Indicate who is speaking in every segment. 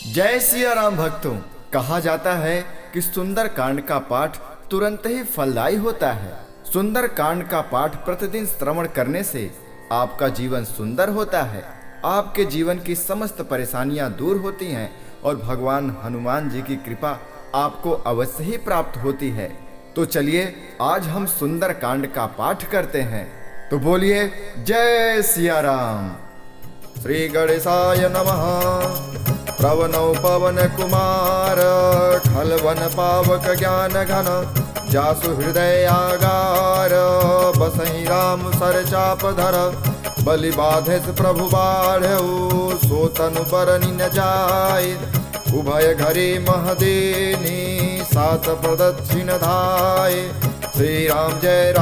Speaker 1: जय सिया राम भक्तों। कहा जाता है कि सुंदर कांड का पाठ तुरंत ही फलदायी होता है। सुंदर कांड का पाठ प्रतिदिन श्रवण करने से आपका जीवन सुंदर होता है, आपके जीवन की समस्त परेशानियां दूर होती हैं और भगवान हनुमान जी की कृपा आपको अवश्य ही प्राप्त होती है। तो चलिए आज हम सुंदर कांड का पाठ करते हैं। तो बोलिए जय सिया राम। श्री गणेशाय नमः। प्रवनौ पवन कुमार खलवन पावक ज्ञान घन जासु हृदय आगार बसहि राम सर चाप धर बलि बाधेस प्रभु बाढ़ऊ सो तनु बरनि न जाय उभय घरे महदेनी सात प्रदक्षिण धाय। श्री राम जय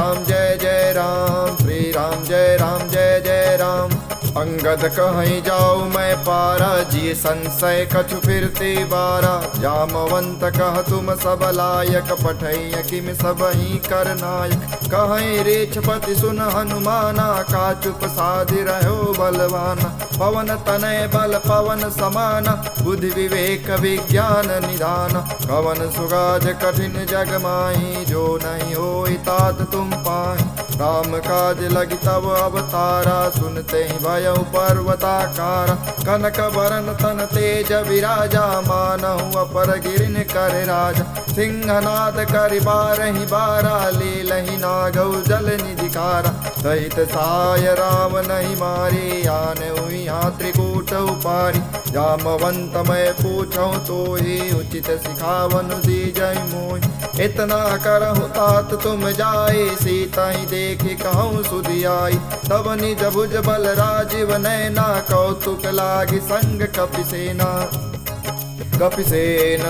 Speaker 1: जय राम, श्री राम जय जय राम। अंगद कहीं जाऊँ मैं पारा जी संशय कछु फिरते बारा जामवंत कह तुम सब लायक पठैय किम सब ही कर नायक कहीं रेछपति सुन हनुमाना का चुप साधि रहो बलवाना पवन तनय बल पवन समाना बुद्धि विवेक विज्ञान निधान कवन सुगाज कठिन जग माही जो नहीं होई तात तुम पाहि राम काज लगी तब अवतारा सुनते ही भय पर्वताकार कनक बरन तन तेज विराजा मानहु अपर गिरिन कर राजा सिंहनाद करि बारहि बारा लीलहि नागौ जल निधिकारा सहित साय राम नहीं मारे आने यहाँ त्रिकूट उपारी जामवंत मैं पूछूं तो ही उचित सिखावन दीजै मोहि इतना करहु तात तुम जाए सीता ही देखी कहूँ सुधियाई तब निज भुज बल राजीव नैना कौतुक लागी संग कपिसेन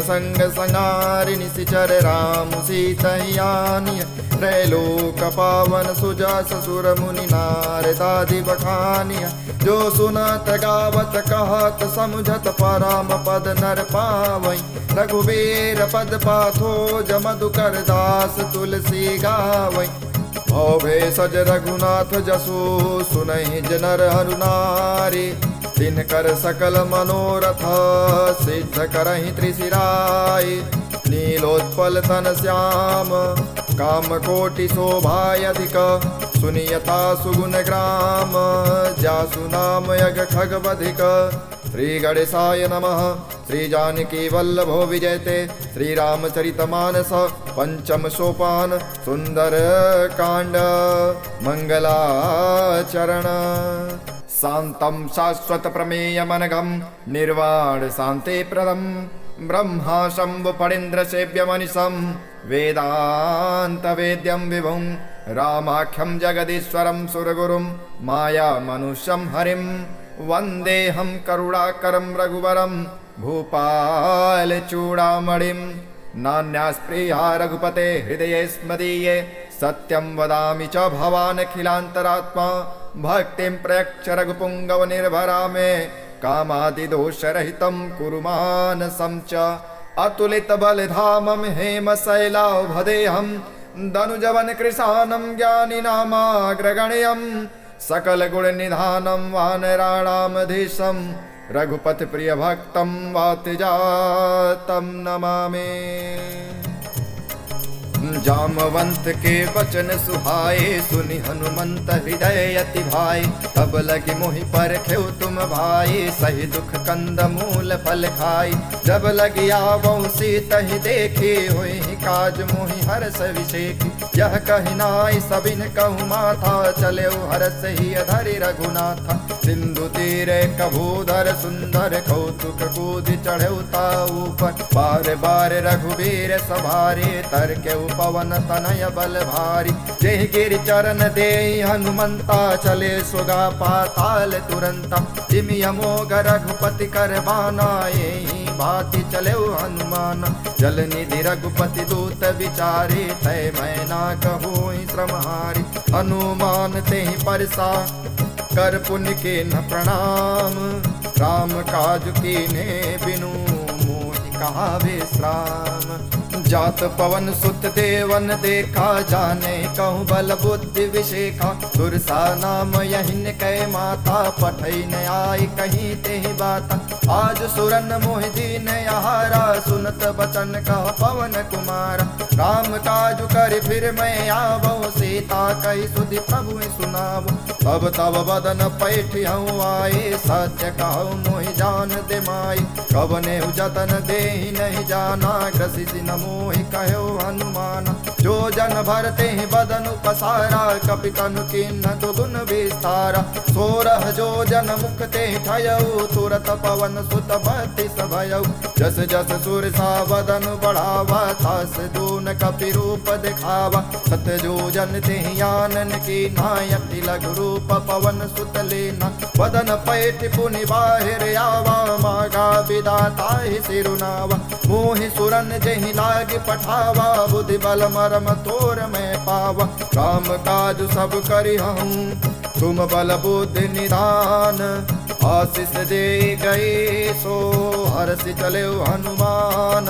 Speaker 1: संग संगारि निशिचर राम सीतयानि त्रैलोक पावन सुजा ससुर मुनि नारदादि बखानिया जो सुनत गावत कहत समुझत परम पद नर पावै रघुबीर पद पाथो जमधुकर दास तुलसी गावै भवे सज रघुनाथ जसु सुनहि जनर हरुनारी तिनकर सकल मनोरथ सिद्ध करहि त्रिशिराय नीलोत्पल तन श्याम काम कोटि शोभायधिक सुनियता सुगुण ग्राम जासु नाम यग खगवधिक। श्री गणेशाय नमः। श्री जानकी वल्लभो विजयते श्री रामचरितमानस पंचम सोपान सुंदर कांड मंगलाचरण। शांतं शाश्वत प्रमेय मनघम निर्वाण शांति प्रदम ब्रह्मा शंभु फणीन्द्र सेव्य मनिषं वेदांत वेद्यं विभुं रामाख्यं जगदीश्वरं सुरगुरुं माया मनुष्यं हरिं वन्देऽहं करुणाकरं रघुवरं भूपाल चूड़ामणिं नान्यास्पृहा रघुपते हृदये स्मदीये सत्यं वदामि च भवानखिलान्तरात्मा भक्तिं प्रयच्छ रघुपुङ्गव निर्भरा मे कामादिदोषरहितं कुरु मानसं च अतुलित बलधामं हेमशैलावधेऽहं दनुजवन कृशानं ज्ञानिनामाग्रगण्यं सकल गुण निधानं वानराणामधीशं रघुपति प्रिय भक्तं वातिजातं नमामि। जामवंत के वचन सुहाए सुनि हनुमंत हृदय अति भाई तब लगी मोहि परखेउ तुम भाई सही दुख कंद मूल फल खाई जब लगी आवौ सीतहि देखी होई काज मोहि हर्ष विषेखी यह कहि नाई सबिन कहु माथा चले हर्ष ही धरि रघुनाथा सिंधु तीरे कभूधर सुंदर कौतुक कूदि चढ़ेउ ता ऊपर बार बार रघुबीर सवारे तरके पवन तनय बल भारी जेहि गिरि चरण देहि हनुमंता चले सुगा पाताल तुरंता जिमि अमोघ रघुपति कर बाना एहि भांति चले हनुमान जल निधि रघुपति दूत विचारे तय मैं ना कहोहि श्रमहारी हनुमान तेहि परसा कर पुण्य के न प्रणाम राम काज कीन्हे बिनु मोहि कहा विश्राम जात पवन सुत देवन देखा, जाने कहूँ बल बुद्धि विशेखा। दुर्सा नाम यहिन कै माता, पठई न आई कहीं ते बाता। आज सुरन मोहि दीन यहारा, सुनत बचन कह पवन कुमारा। राम काजु कर फिर मैं आवो, सीता कही सुधि प्रभु सुनावो। तब तब बदन पैठियऊ आए, सत्य कहूँ मोहि जान दे माई। कवने जतन देहि नहीं जाना, ग्रसित न मोहि कहो हनुमाना। जो जन भरते बदन पसारा, कपि तनु किन्ह दुगुन विस्तारा। 16 जो जन मुख ते ठयऊ, तुरत पवन सुत बत्तीस भयऊ। जस जस सुर सा बदन बढ़ावा, तास दून कपि रूप दिखावा। सत जो जन ते आनन की नायति लघु रूप पवन सुत लेना। बदन पैठ पुनि बाहिर आवा, मागा विदाता ही सिरुनावा। मोहि सुरन जेहि लाग पठावा, बुद्धि बल मरम तोर मैं पावा। राम काज सब करिहूँ, तुम बल बुद्धि निधान। आशीष दे गए सो हर्षि चले हनुमान।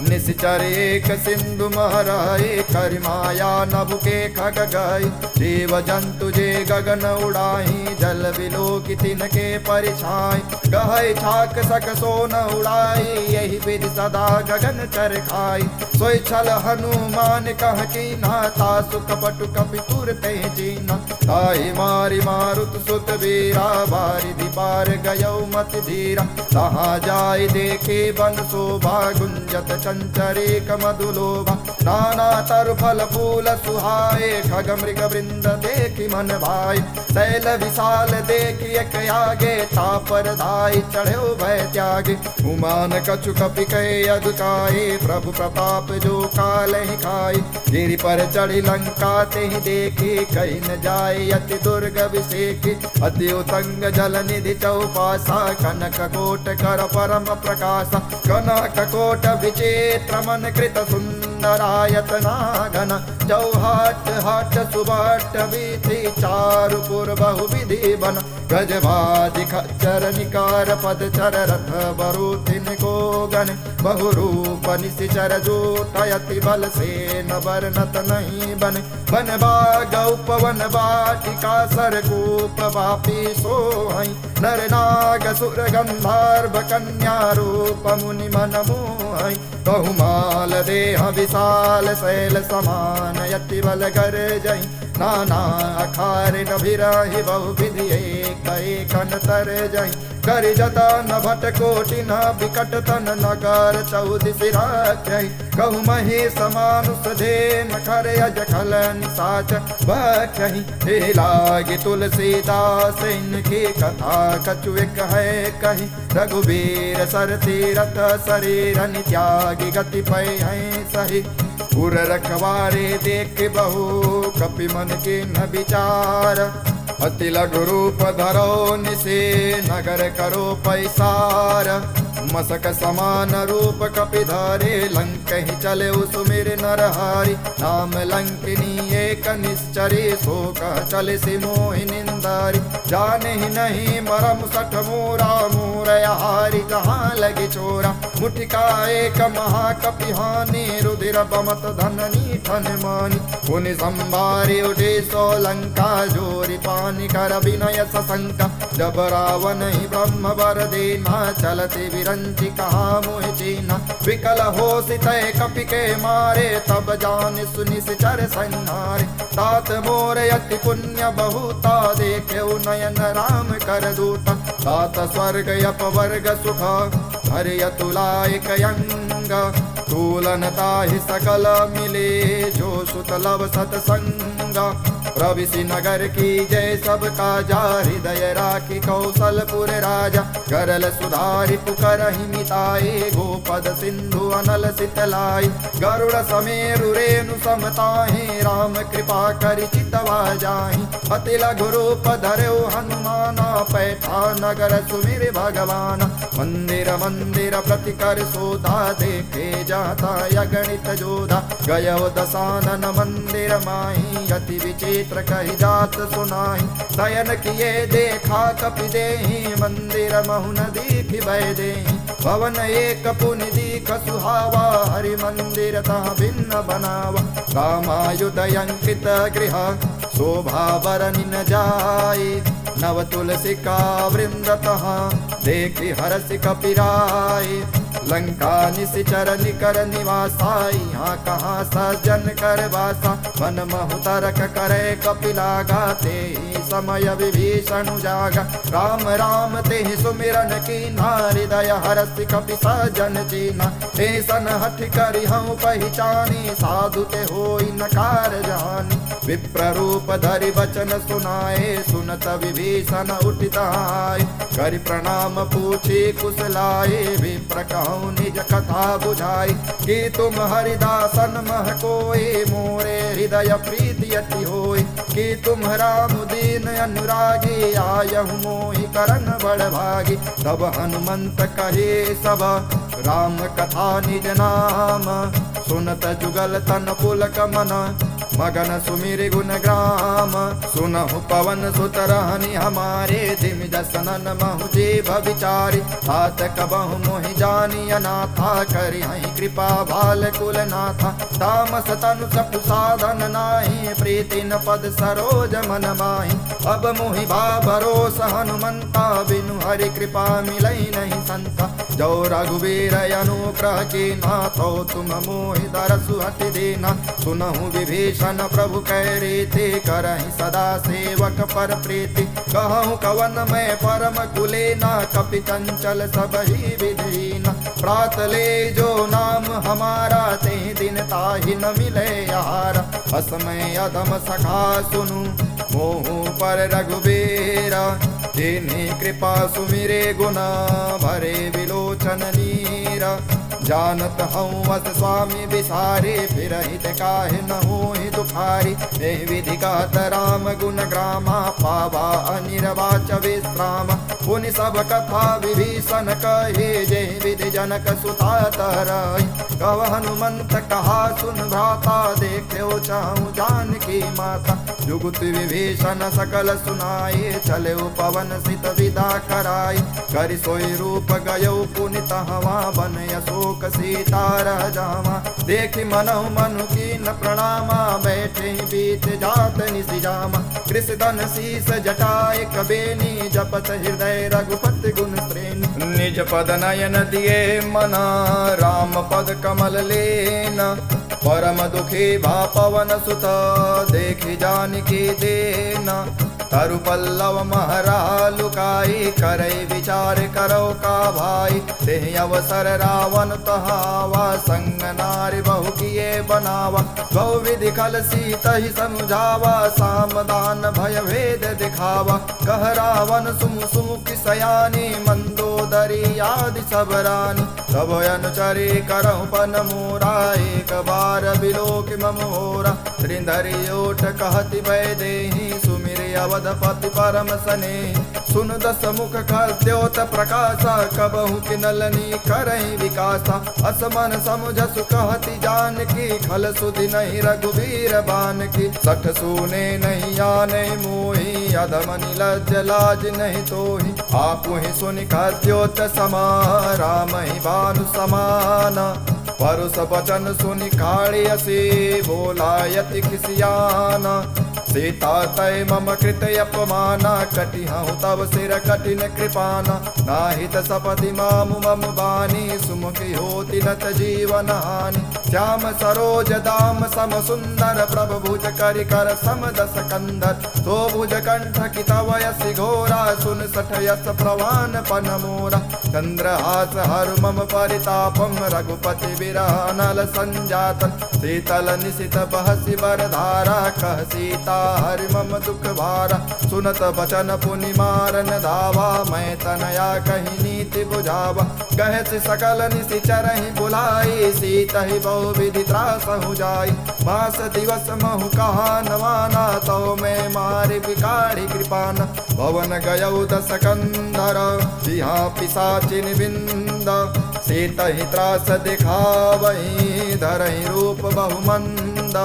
Speaker 1: निश्चर एक सिंधु महराए, कर माया नभ के खग गए। जीव जंतु जे गगन उड़ाही, जल बिलो की तिनके परिछाई। गहै छाक सक सोन उड़ाई, यही विधि सदा गगन चर खाई। सोई छल हनुमान कह की नाता, सुख पटु कपि तुर ते जीना। ताहि मारि मारुत सुत वीरा, बारिधि पार गयौ मति धीरा। तहाँ जाय देखे बन शोभा, गुंजत चंचरेक मधुलोभा। नाना तरु फल फूल सुहाए, खग मृग वृंद देखि मन भाई। शैल विशाल देखि एक आगे, तापर धाई चढ़ो भय त्यागे। उमान कछु कपि कहे अधुकाए, प्रभु प्रताप जो काल ही खाई। गिरि पर चढ़ी लंका ते ही देखी, कहीं न जाए अति दुर्ग विषेकी। अति उतंग जल निधि चौपासा, कनक कोट कर परम प्रकाशा। कनक कोट विचित्र मन कृत सुंदरायतना घन। चौहाट हाट सुबाट वीथि, चारु पुर बहु विधि बन। गजबाजी खच्चर निकार पद चर, रथ बरूथिन को गन। बहु रूप निशिचर जूटयति, बल से न बरनत नहीं बन। बन बाग उपवन बाटिका, सरकूप वापी सोहई। नर नाग सुर गंधर्व कन्या, रूप मुनि मन मोहई। बहुमाल देह विशाल, शैल समान यति बल कर जई। नाना अखार नभिरहि, बहु विधि एक एक तर जई। कर जतन भट कोटि न विकट तन, नगर 14 राखै। कहु महेश मानुष धेन, खर अज खल निसाच बखहि। हे लागे तुलसीदास, इनकी कथा कछु एक है कही। रघुबीर सर तीरथ शरीर, त्यागी गति पै हैं सही। उर रखवारे देख बहु, कपि मन के न विचार। अति लघु रूप धरो निसे, नगर करो पैसार। मसक समान रूप कपि धारे, लंक ही चले सुमिर नरहारी। नाम लंकिनी एक निश्चरी, सो कह चले सि मोहि निंदारी। जाने ही नहीं मरम सठ मोरा, मोरहारी जहाँ लगे चोरा। मुठिका एक महाकपि हानि, रुधिर बमत धननी ठन मानी। पुनि संभारी उठे सो लंका, जोरी पानी कर विनय सशंका। जब रावण ही ब्रह्म वर देना, चलते विरंचि कहा मोहि चीना। विकल हो सितय कपि के मारे, तब जान सुनि सिचर संहारे। तात मोर अति पुण्य बहुता, देखे नयन राम कर दूता। तात स्वर्ग अपवर्ग सुख, हरिय तुलायक यंग। तुलनता ही सकल मिले, जो सुतलव सतसंगा। प्रविशि नगर की जय सब काजा, हृदय राखी कौशलपुर राजा। करल सुधारि पुकरहि मिताए, गोपद सिंधु अनल सितलाई। गरुड़ समेरु रेणु समताहि, राम कृपा करि चितवा जाहि। अति लघु रूप धरौ हनुमाना, पैठा नगर सुमिर भगवाना। मंदिर मंदिर प्रति कर शोधा, देखे जाता अगणित जोधा। गयो दसानन मंदिर माही, अति विचित्र कही जात सुनाई। शयन किए देखा कपि देहि, मंदिर महुन दीखि भय देहि। भवन एक पुनि सीख सुहावा, हरि मंदिर तह भिन्न बनावा। रामायुध अंकित गृह शोभा बरनि न जाए, नव तुलसी का वृंदतः देखि हरसि कपिराए। लंका निशिचर निकर निवासा, यहाँ कहाँ सज्जन कर वासा। मन महु तरक करे कपिला गाते, समय विभीषण जागा। राम राम ते सुमिरन कीना, हृदय हरसि कपि सज्जन चीना। ऐसन हठ करि हूँ पहचानी, साधु ते होई नकार जानी। विप्र रूप धरि वचन सुनाए, सुनत विभीषण उठित आए। करि प्रणाम पूछी कुशलाए, विप्र कहूँ निज कथा बुझाई। कि तुम हरिदासन मह कोई, मोरे हृदय प्रीति अति होई। कि तुम राम दीन अनुरागी, आयहु मोहि करन बड़ भागी। तब हनुमंत कहे सब राम कथा निज नाम, सुनत जुगल तन पुलक मन, मगन सुमिर गुण ग्राम। सुनहु पवन सुत रहनि हमारे, धिम जसनन महु जीव विचारी। तात कबहु मोहि जानी अनाथा, करि हहि कृपा भाल कुल नाथा। तामस तनु सपु साधन नाही, प्रीति न पद सरोज मन माही। अब मोहि भा भरोस हनुमंता, बिनु हरि कृपा मिलई नहीं संता। जो रघुवीर अनुग्रह कीना, तो तुम मोहि दरसु हटि देना। सुनहु विभीषण प्रभु कै रीति, करहि सदा सेवक पर प्रीति। कहूँ कवन में परम कुलेना, कपि चंचल सबहि विधीना। प्रात ले जो नाम हमारा, ते दिन ताहि न मिले आहारा। असमय अधम सखा सुनु, मोहु पर रघुबीरा। तिन्हि कृपा सुमिरे गुना, भरे विलोचन नीरा। जानत हूँ अस स्वामी विसारे, फिर हित काहे न होहि दुखारी। एहि विधि कहत राम गुण ग्रामा, पावा अनिर्वाच विश्राम। पुनि सब कथा विभीषण कहे, जेहि विधि जनक सुता तरहि। कव हनुमंत कहा सुन भ्राता, देख्यो चाहूँ जानकी माता। जुगुत विभीषण सकल सुनाए, चले पवन सित विदा कराई। करि सोई रूप गयो पुनि तहवा, बन अशोक सीता रह जावा। देखि मनहु मनु कीन प्रणामा, बैठे बीच जात निसि जामा। कृषदन शीस जटाए कबेनी, जपत हृदय रघुपति गुण श्रेणी। निज पद नयन दिए मना, राम पद कमल लेना। परम दुखी भा पवन सुत, देखि जानकी देना। तरु पल्लव महरा लुकाई, करई विचार करो का भाई। तेहि अवसर रावण तहावा, संग नारी बहु किए बनावा। बहु विधि खल सीतहि समझावा, सामदान भय भेद दिखावा। कह रावण सुमु सुमुखि सयानी, मंदोदरी आदि सब रानी। तब अनुचरी करहु पन मोरा, एक बार बिलोक मम होरा। त्रिधरि ओट कहति भय देहि, सुमिर अवधपति परम सनेहि। सुन दस मुख खद्योत प्रकाशा, कबहु किनलनी करहि विकासा। असमन समझसु कहति जानकी, खल सुधि नहीं रघुबीर बानकी। सठ सूने नहीं आने मोहि, अधम निलज्ज लाज नहीं तोहि। आपुहि सुनि खद्योत समा, राम ही भानु समाना। परुष बचन सुनि काढ़ियसि, बोला यति खिसियाना। सीता तय मम कृत अपमाना, कटि हूँ तब सिर कठिन कृपाना। नाहित सपति मामु मम बानी, सुमुखी होति नत जीवन हानि। श्याम सरोज दाम सम सुंदर, प्रभु भुज करि कर सम दस कंधर। तो भुज कंठ की तव यसि घोरा, सुन सठ यस प्रवान पन मोरा। चंद्रहास हर मम परितापम, रघुपति विरह नल संजातन। शीतल निशित बहसि बरधारा, कह सीता हरि मम दुख भारा। सुनत बचन पुनि मारन धावा, मैं तनया कही नीति बुझावा। कहत सकल निशिचरहि बुलाई, सीतहि बहु विधि त्रासहु जाई। मास दिवस महु कहा न माना, तो मैं मारि बिकाढ़ी कृपाना। भवन गयौ दस कंधर, बिहा पिशाचिन बिंद। सीतहि त्रास दिखावहि, धरहि रूप बहुमंद।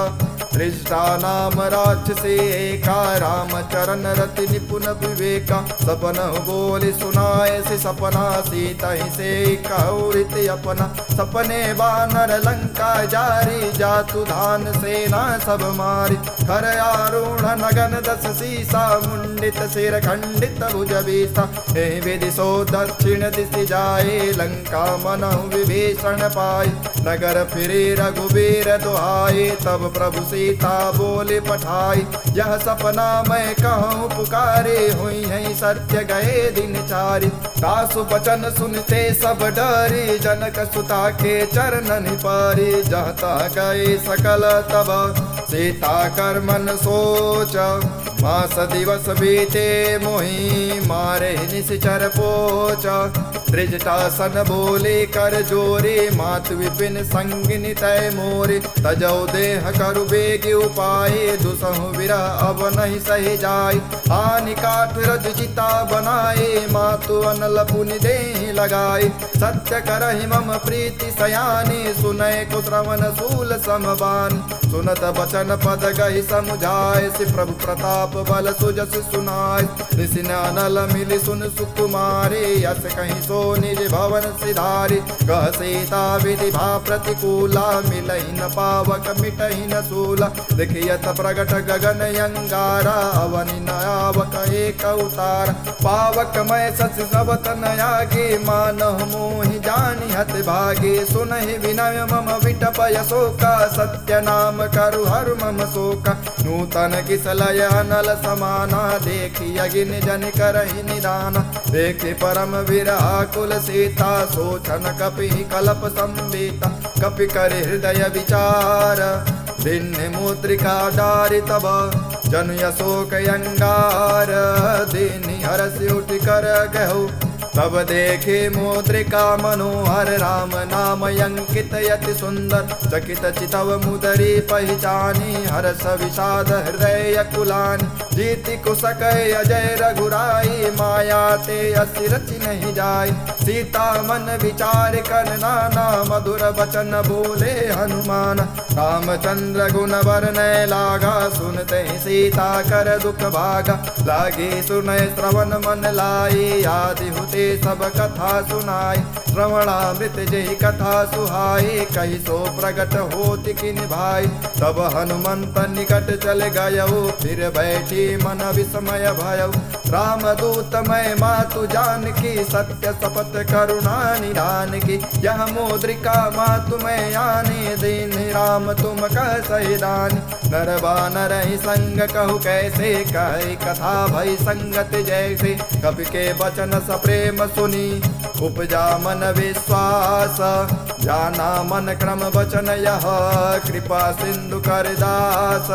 Speaker 1: दृष्टा नाम राक्षसे एका, रामचरण रति निपुण विवेका। सपन बोले सुनाए से सपना, सीता ही से कौरित अपना। सपने बानर लंका जारी, जातु धान सेना सब मारी। खर आरूढ़ नगन दस सीसा, मुंडित सिर खंडित भुज बीसा। हे विदिशो दक्षिण दिशि जाए, लंका मनहु विभीषण पाए। नगर फिरे रघुबीर दुहाए, तब प्रभु सीता बोले पठाई। यह सपना मैं कहूँ पुकारे, हुई है सत्य गए दिन चारि। सासु बचन सुनते सब डरे, जनक सुता के चरणन पारे। जहता गए सकल तब सीता कर मन सोच, मास दिवस बीते मोहि मारे निश्चर पोच। दृष्टासन बोले कर जोरे, मातु विपिन संगिनी तय मोरे। तजौ देह करु बेग उपाय, दुसहु विरह अब नहीं सही जाय। हानि काठ रज चिता बनाए, मातु अनल पुनि देहि लगाए। सत्य करहि मम प्रीति सयानी, सुनय को श्रवण सूल समबान। सुनत बचन पद गहि समुझाय, सि प्रभु प्रताप बल सुजस सुनाय। निसिन अनल मिलि सुन सुकुमारे, यस कहीं सो निज भवन सिधारी। कह सीता विधि भा प्रतिकूला, मिलहि न पावक मिटहि न सूला। देखियत प्रगट गगन अंगारा, अवनि न आवक एक अवतार। पावक मैं सच सब तन आगे, मानहु मोहि जानि हत भागे। सुनहि विनय मम विटप यशोका, सत्य नाम करु हर मम शोका। नूतन किसलय अनल समाना, देखि अगिन जन करहि निदाना। देखे परम विरहा कुल सीता, सोचन कपि कलप संवेता। कपि करे हृदय विचार, भिन्न मुद्रिका डारि तब। जन यशोक अंगार, दीनि हरसि उठ कर गहु। तब देखे मुद्रिका मनोहर, राम नाम अंकित यति सुंदर। चकित चितव मुदरी पहचानी, हर्ष विषाद हृदय कुलानी। जीति कुशक अजय रघुराई, माया ते असि रचि नहीं जाय। सीता मन विचार कर नाना, मधुर वचन बोले हनुमान। रामचंद्र गुण वर्णय लागा, सुनते सीता कर दुख भागा। लागे सुनय श्रवण मन लाई, आदि हुते सब कथा सुनाए। श्रवणामृत जहि कथा सुहाए, कहि सो प्रगट होति किन भाई। तब हनुमंत निकट चल गयो, फिर बैठी मन विस्मय भयो। रामदूत मैं मातु जानकी, सत्य शपथ करुणा निधान की। यह मुद्रिका मातु मैं आने, दीन राम तुम कह सही दानी। नर बानर ही संग कहु कैसे, कही कथा भई संगत जैसे। कवि के वचन सप्रेम सुनी, उपजा मन विश्वास। जाना मन क्रम वचन यह, कृपा सिंधु कर दास।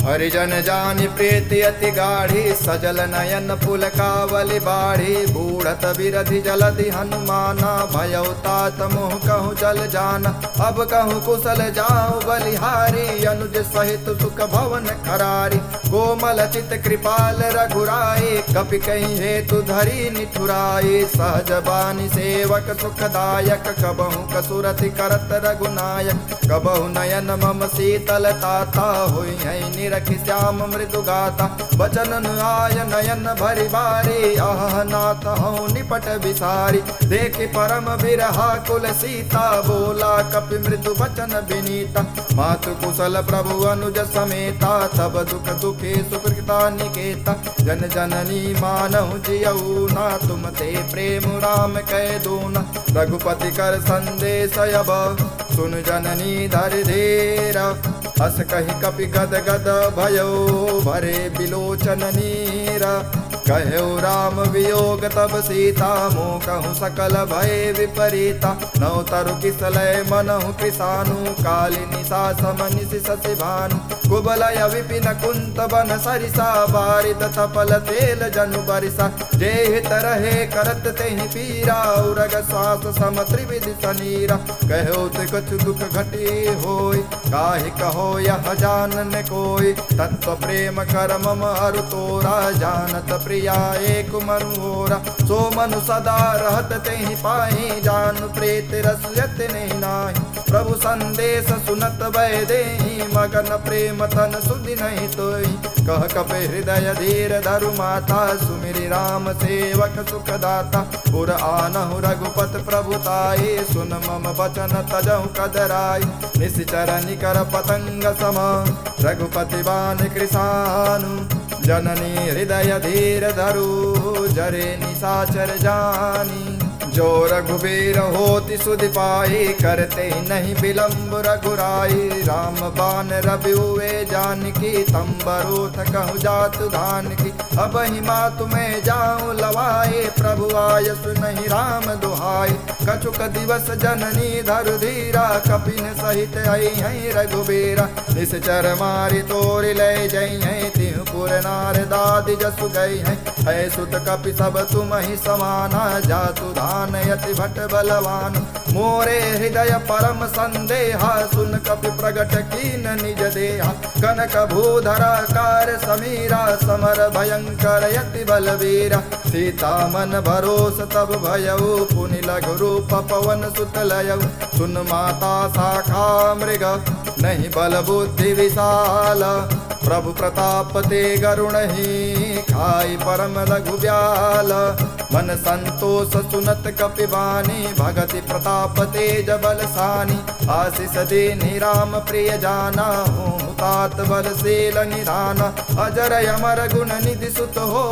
Speaker 1: हरिजन जानि प्रीति अति गाढ़ी, सजल नयन पुलकावली बाढ़ी। बूढ़त बिरधि जलधि हनुमाना, भयउ तात मोह कहूँ चल जाना। अब कहूँ कुशल जाऊँ बलिहारी, अनुज सहित सुख भवन खरारी। कोमल चित कृपाल रघुराई, कपि कहीं हेतु धरी निठुराई। सहज बानी सेवक सुखदायक, कबहु कसुरति करत रघुनायक। कबहु नयन मम शीतल ताता, होई है निरख श्याम मृदु गाता। बचन आय नयन भरि बारी, आह नाथ हूँ निपट विसारी। देखे परम बिरहा कुल सीता, बोला कपि मृदु वचन विनीता। मातु कुशल प्रभु अनुज समेता, तब दुख दुखे सुकृता निकेता। जन जननी मानहु जियऊ ना, तुम ते प्रेम राम कह दूना। रघुपति कर संदेश अब, सुन जननी धर धीर। हस कहि कपि गद गद भयो, भरे बिलोचन नीर। कहु राम वियोग तब सीता, मोह कहूँ सकल भय विपरीता। नौ तरु किसलय मनहु कृसानु, कालिनी सासम निशि शशि भानु। कुबलय विपिन कुंत बन सरिसा, बारिद तपल तेल जनु बरिसा। जेहि तरहे करत तेहि पीरा, उरग सास सम त्रिविधि सनीरा। कहो ते कछु दुख घटी होय, काहि कहो यह जानन कोय। तत्व प्रेम कर मम अरु तोरा, जानत प्रिया एक मनुरा, सो मनु सदा रहत तेहि पाहि, जानु प्रेत रसयत नहीं नाहि। प्रभु संदेश सुनत भय देहि, मगन प्रेम तन सुधि नहीं तोहि। कह कपि हृदय धीर धरु माता, सुमिरि राम सेवक सुखदाता। पुर आनहु रघुपत प्रभुताई, सुन मम बचन तजहु कदराई। निश्चर निकर पतंग सम, रघुपति बान कृसानु। जननी हृदय धीर धरु, जरे निशाचर जानी। जो रघुबीर होति सुधि पाई, करते नहीं विलम्ब रघुराई। राम बान रवि हुए जानकी, तंबरोथ कहु जातु धान की। अब ही मातु में जाऊं लवाए, प्रभु आयस नहीं राम दुहाई। कछुक दिवस जननी धरु धीरा, कपिन सहित आई हैं रघुबीरा। निश्चर मारि तोरि ले जई हैं, तिहु पुर नार दादि जसु गई हैं। है सुत कपि सब तुम ही समाना, जातु धान यति भट बलवान। मोरे हृदय परम संदेहा, सुन कपि प्रगट कीन निज देहा। कनक भूधरा कार समीरा, समर भयंकर यति बलवीरा। सीता मन भरोस तब भयउ, पुनि लघु रूप पवन सुत लयउ। सुन माता शाखा मृग, नहीं बल बुद्धि विशाल। प्रभु प्रताप ते गरुण ही, खाई परम लघु ब्याल। मन संतोष सुनत कपि बानी, भगति प्रताप तेज बलसानी। आशीष देनि राम प्रिय जाना, हूँ तात बलशील निधाना। अजर अमर गुण निधि सुत हो,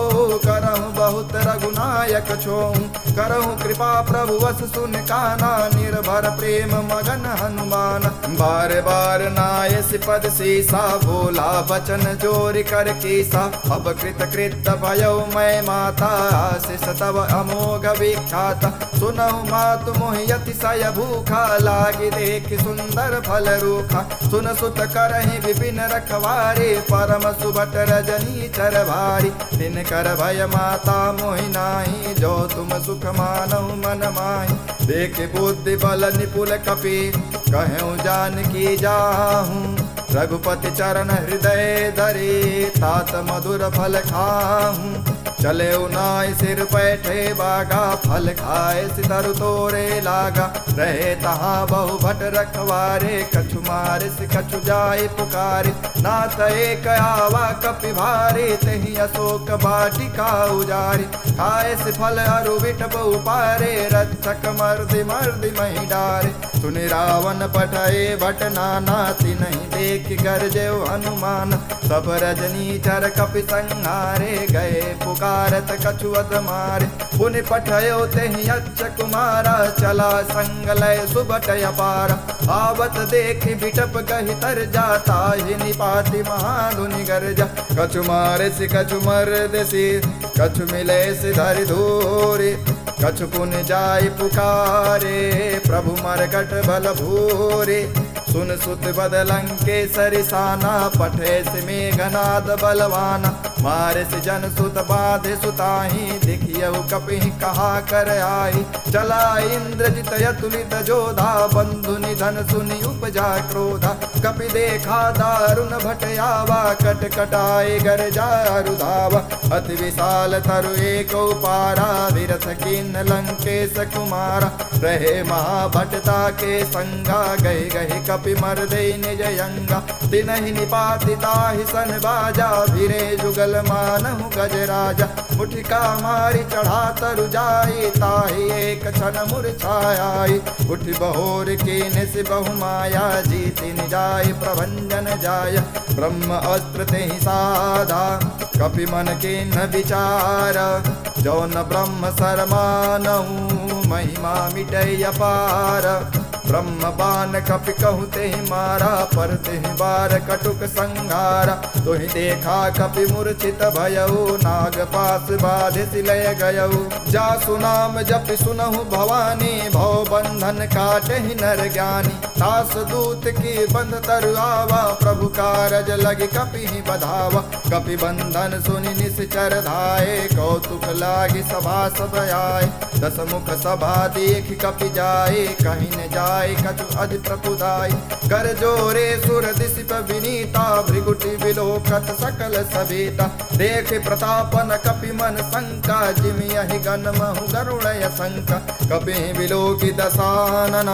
Speaker 1: करहु बहुत रघुनायक छोहु। करहु कृपा प्रभु वस सुन काना, निर्भर प्रेम मगन हनुमान। बार बार नायस पद सीसा, बोला बचन जोरि कर कीसा। अब कृत कृत भयो मैं माता, आशीष तब अमोघ विख्याता। सुनहु मातु मोहि अतिशय भूखा, लागी देख सुंदर फल रूखा। सुन सुत करहि विपिन रखवारे, परम सुभट रजनी चर भारी। दिन कर भय माता मोहि नाही, जो तुम सुख मानहु मन माहि। देख बुद्धि बल निपुल कपि, कहूँ जानकी जाहूँ। रघुपति चरण हृदय धरे, तात मधुर फल खाहूँ। चले उनाय सिर बैठे बागा, फल खाए सितरु तोरे लागा। रहे तहाँ बहु भट रखवारे, कछु मारे से कछु जाए पुकारे। नाथ एक आवा कपि भारे, तही अशोक बाटिका उजारी। खाए से फल अरु विटप उपारे, रक्षक मर्दि मर्दि मही डारे। सुनि रावण पठए भट नाना, तिनहि देख गरजे हनुमान। सब रजनी चर कपि संहारे, गए पुकारत कछुअत मारे। पुनि पठयो तेहि यक्ष कुमारा, चला संग लय सुबट अपारा। आवत देखि बिटप गहि तर जाता, ही निपाति महाधुनि गर्जा। कछु मारे से कछु मर्द से, कछु मिले से धरि धूरे। कछु पुनि जाय पुकारे, प्रभु मरकट बल भूरे। सुन सुत बदलंके सरिसाना, पठे से मेघनाद बलवाना। मारे से जन सुत बाधे सुताही, देखियहु कपि कहा कर आई। चला इंद्रजित यतुलित जोधा, बंधु निधन सुनि उपजा क्रोधा। कपि देखा दारुण भट आवा, कट कटाए गरजा रुधावा। अति विशाल तरु एक पारा, विरथ किन्न लंकेश कुमारा। रहे महाभटता के संगा, गहे गहे कपि मर्दे निज यंगा। तिनहि निपाति ताहि सन बाजा, भिरे जुगल मानहु गजराजा। मुठिका मारी चढ़ा तरु जाई, ताहि एक क्षण मूर्छाई। उठि बहोर कीन से बहु माया, जीति निजाय प्रभंजन जाय। ब्रह्म अस्त्र तेहि साधा, कपि मन के न विचार। जो न ब्रह्म सरमानहु, महिमा मिटै अपार। ब्रह्म बान कपि कहु तेहि मारा, पर तेहि बार कटुक संहारा। तोहि देखा कपि मूर्छित भयउ, नाग पास बाधे सिलय गयउ। जासु नाम जपि सुनहु भवानी, भव बंधन काटहि नर ज्ञानी। दास दूत की बंध तरु आवा, प्रभु कारज लगी कपि ही बधावा। कपि बंधन सुनि निश्चर धाये, कौतुक लागी सभा सब आए। दस मुख सभा देख कपि जाए, कहीं न जाए कछु अज प्रपुदाय। कर जोरे सुर दिसिप विनीता, भृगुटि विलोकत सकल सवेता। देख प्रतापन कपि मन शंका जिमि यहि गण महु गरुड़य शंका कपि विलोकित दशानन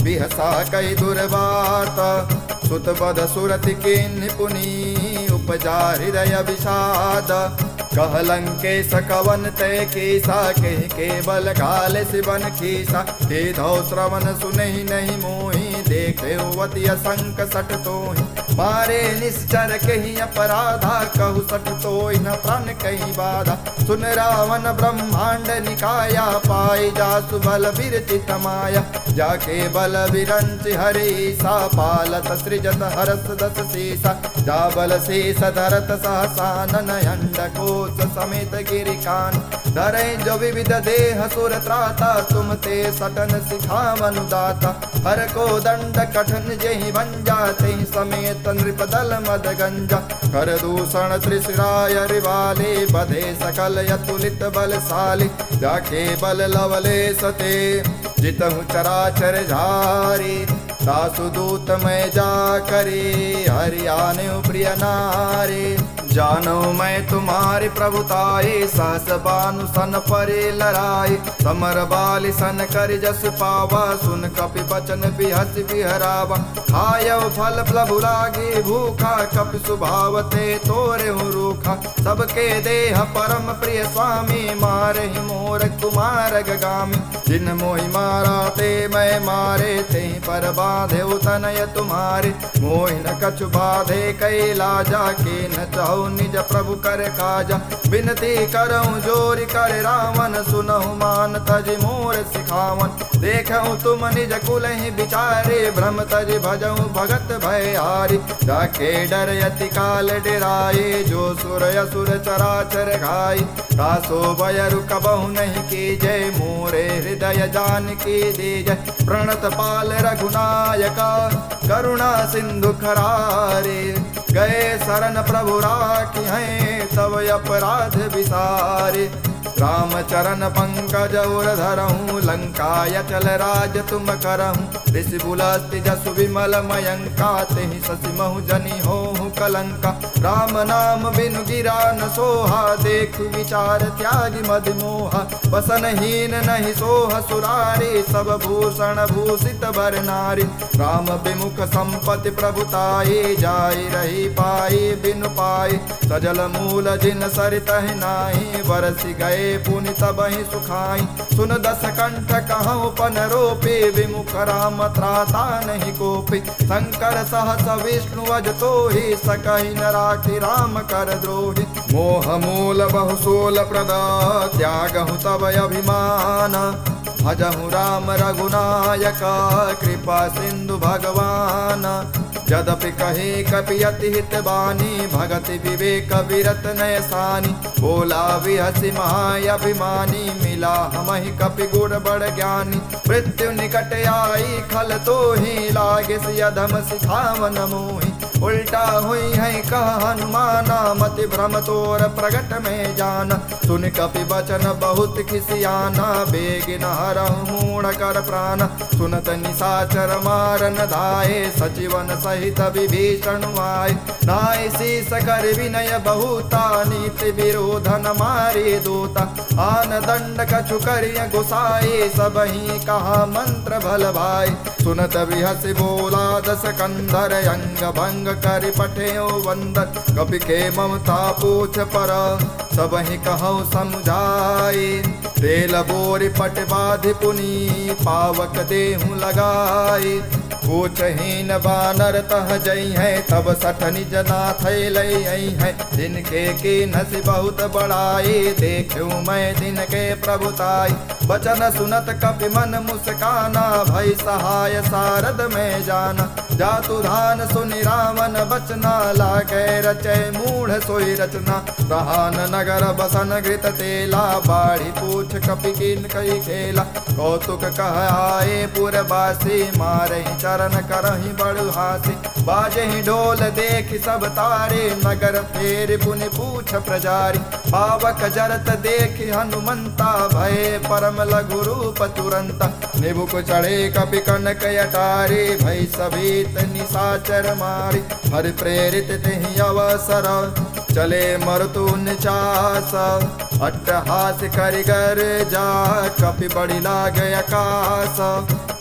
Speaker 1: बिहसा कई दुर्वात सुत बध सुरति के निपुनी उपजा हृदय विषाद कह लंकेश कवन तय केसा कह केवल घाल सिवन खीसा के धौ श्रवण सुनहि नहीं मोहि देखे वति असंक सट तोहि मारे निश्चर कही अपराधा कहु सट तोहि न प्राण कही बाधा सुन रावण ब्रह्मांड निकाया पाई जासु बल विरचित माया जाके बल विरंच हरीसा पालत सृजत हरस दस सीसा जा बल शेष धरत सहसानन अंड कोश समेत गिरिकान धरे जो विविध देह सुर त्राता तुम ते सटन सिखा मनुदाता हर को दंड कठन जेहि भंजा तेहि समेत नृपदल मद गंजा कर दूषण त्रिशिराय रिवाले बधे सकल यतुलित बलशाली जाके बल लवले सते जितहु चराचर झारी दासु दूत मैं जा करे हरियाने प्रिय नारे जानो मैं तुम्हारी प्रभुताए सहस बानु सन परे लड़ाई समर बाली सन कर जस पावा सुन कपि बचन बिहस बिहरावा खायव फल प्रभु लागे भूखा कपि सुभावते तोरे रूखा सबके देह परम प्रिय स्वामी मारे मोर कुमार गगामी जिन मोहि मारा ते मैं मारे ते पर बाधे तनय तुम्हारे मोहि न कछु बाधे कैला जाके न चाहु निज प्रभु कर काजा विनती करऊं जोरि कर रावण सुनहु मान तज मोर सिखावन देखऊं तुम निज कुल ही विचारे भ्रम तज भजऊं भगत भयहारी जाके डर यति काल डेराए जो सुर असुर चराचर घाई तासो बयरु कबहु नहीं की जय मोरे हृदय जान की दे जय प्रणत पाल रघुनायका करुणा सिंधु खरारे गए शरण प्रभु राखी हैं तब अपराध विसारे राम चरण पंकज उर धरहूँ लंकाय चल राज तुम करहूँ ऋषि बुलस्ति जसु विमल मयंका तेहि शशि महु जनि होहु कलंका राम नाम बिनु गिरा न सोहा देख विचार त्यागी मद मोहा बसनहीन नहीं सोह सुरारी सब भूषण भूषित बर नारी राम विमुख संपत्ति प्रभुताई जाई रही पाई बिनु पाई सजल मूल जिन सरित नाही बरसि गए पुनि तबहि सुखाई सुन दस कंठ कहूँ पन रोपे विमुख राम त्राता नहीं कोपे शंकर सहस विष्णु अज तो ही सकहि न राखि राम कर द्रोही मोह मूल बहु सोल प्रदा त्यागहु तब अभिमान भजहु राम रघुनायका कृपा सिंधु भगवान यद्यपि कहे कपि अति हित बानी भगति विवेक विरत नय सानी बोला विहसि महाअभिमानी मिला हमहि कपि गुण बड़ ज्ञानी मृत्यु निकट आई खल तो ही लागे अधम सिखावन मोहि उल्टा हुई है कह हनुमाना मति भ्रम तोर प्रगट में जाना सुन कपि बचन बहुत खिसियाना बेगिन हरहु मूढ़ कर प्राण सुनत निशाचर मारन धाये सचिवन सहित विभीषण आए नाय शीस कर विनय बहुता नीति विरोधन मारे दूता आन दंड कछु करिय गुसाए सब ही कहा मंत्र भल भाई सुनत बिहस बोला दस कंधर अंग भंग कर पठे वंदन कपि के ममता पूछ पर सब ही कहूँ समझाए तेल बोरी पट बाधि पुनी पावक देहु लगाए पूछहीन बानर तह जई है तब सठ निज नाथ लई है जिनके की नसी बहुत बड़ाई देखूं मैं दिन के प्रभुताई बचन सुनत कपि मन मुस्काना भई सहाय सारद में जाना जातु धान सुनि रावण बचना लागे रचय मूढ़ सोई रचना रहान नगर बसन घृत तेला बाढ़ी पूछ कपि किन कई खेला कौतुक कह आए पुरवासी मारे चरण करहि बड़ु हासी बाजहि ढोल देख सब तारे नगर फेर पुनि पूछ प्रजारी पावक जरत देख हनुमंता भय परम लघु रूप तुरंता निबुक चढ़े कपि कनक अटारी भय सभीत निशाचर मारी हरि प्रेरित तेहि अवसर चले मरुतु निचास अट्टहास करिगर जा कपि बड़ी लाग आकाश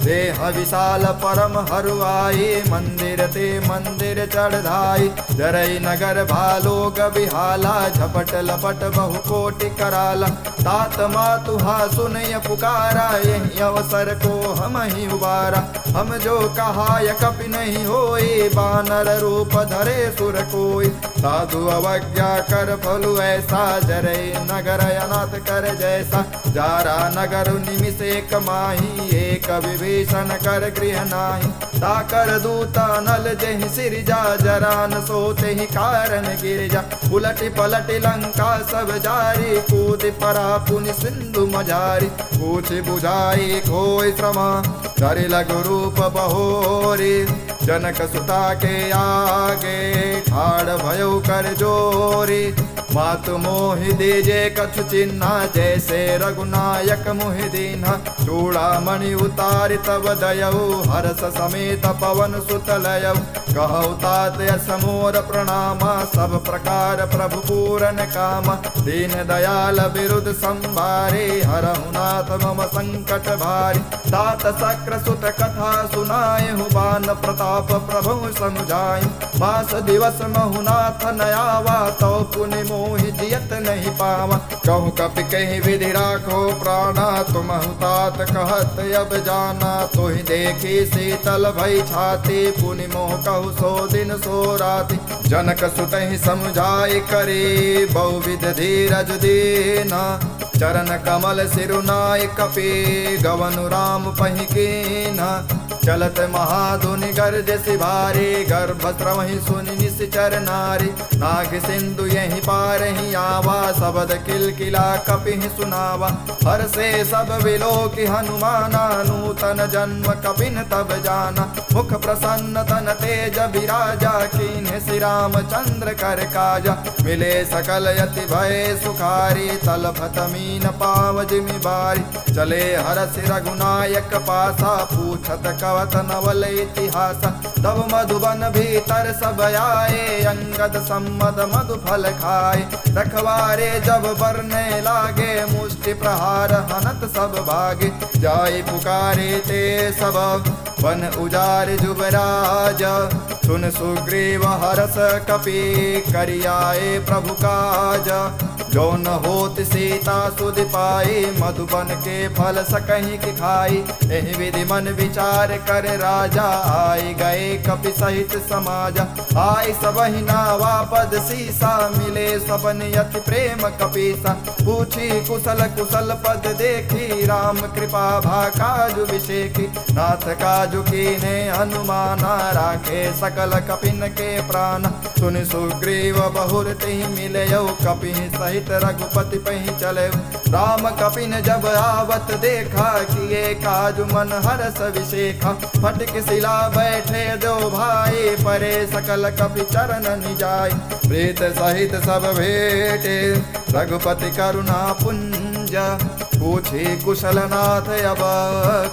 Speaker 1: देह विशाल परम हरुआई मंदिर ते मंदिर चढ़ाई जरई नगर भालोग बिहाला झपट लपट बहु कोटि कराला तात मातुहा सुनय पुकारा यही अवसर को हम ही उबारा हम जो कहाय कपि नहीं होई बानर रूप धरे सुर कोई साधु अवज्ञा कर फलु ऐसा जरई नगर अनाथ कर जैसा जारा नगर निमिष एक माही एक विभीषण कर गृह नाही ताकर दूता नल जहि सिरजा जरान सोते ही कारण गिरजा उलटी पलटी लंका सब जारी कूद परा पुनि सिंधु मजारी पूछ बुझाई खोई श्रमा धरि लघु रूप बहोरी जनक सुता के आगे ठाड़ भयो कर जोरी मातु मोहि दीजे कछु चिन्हा जैसे रघुनायक मोहि दीन्हा चूड़ामणि उतारि तब दयऊ हर्ष समेत पवन सुत लयऊ कहु तात समोर प्रणामा सब प्रकार प्रभु पूरन कामा दीन दयाल विरुद्ध संभारे हरहु नाथ मम संकट भारी तात शक्र सुत कथा सुनायहु बान प्रताप प्रभु समुझायु मास दिवस महुनाथ नयावा तो पुनि मोहि जियत नहीं पावा कहु कपि कहीं विधि राखो प्राणा तुम तात कहत अब जाना तोहि देखी शीतल भई छाती पुनि मोह कहु सो दिन सो राति जनक सुत ही समझाई करी बहुविध धीरज दीना चरण कमल सिरुनाय कपि गवनु राम पहिकीना चलत महाधुनि गर्ज सिभारी गर्भ स्रवहि सुनि निश्चर नारी नाग सिंधु यही पार ही आवा शबद किलकिला कपि सुनावा हर से सब विलो की हनुमाना नूतन जन्म कपिन तब जाना मुख प्रसन्न तन तेज विराजा कीन्ह श्री राम चंद्र कर काजा मिले सकल यति भय सुखारी तलफत मीन पाव जिमि बारी चले हरसि रघुनायक पासा पूछत कवत नवल इतिहास तब मधुबन भीतर सब आए अंगद सम्मद मधु फल खाए रखवारे जब बरने लागे मुष्टि प्रहार हनत सब भागे जाय पुकारे ते सब वन उजार जुबराज सुन सुग्रीव हरस कपि करियाए प्रभु काज जो न होत सीता सुध पाई मधुबन के फल सकहीं की खाई एहि विधि मन विचार कर राजा आए गए कपि सहित समाजा आय सबहि नावा पद सीसा मिले सबन यति प्रेम कपीसा पूछी कुशल कुशल पद देखी राम कृपा भा काजु विषेखी नाथ काजु कीने हनुमाना राखे सकल कपिन के प्राण सुन सुग्रीव बहुर तिहि मिलयो कपि सहित रघुपति पहि चले राम कपिन जब आवत देखा किए काजु मन हरस विशेखा फटक शिला बैठे दो भाई परे सकल कपि चरण निजाय प्रीत सहित सब भेटे रघुपति करुणा पुंज पूछे कुशल नाथ अब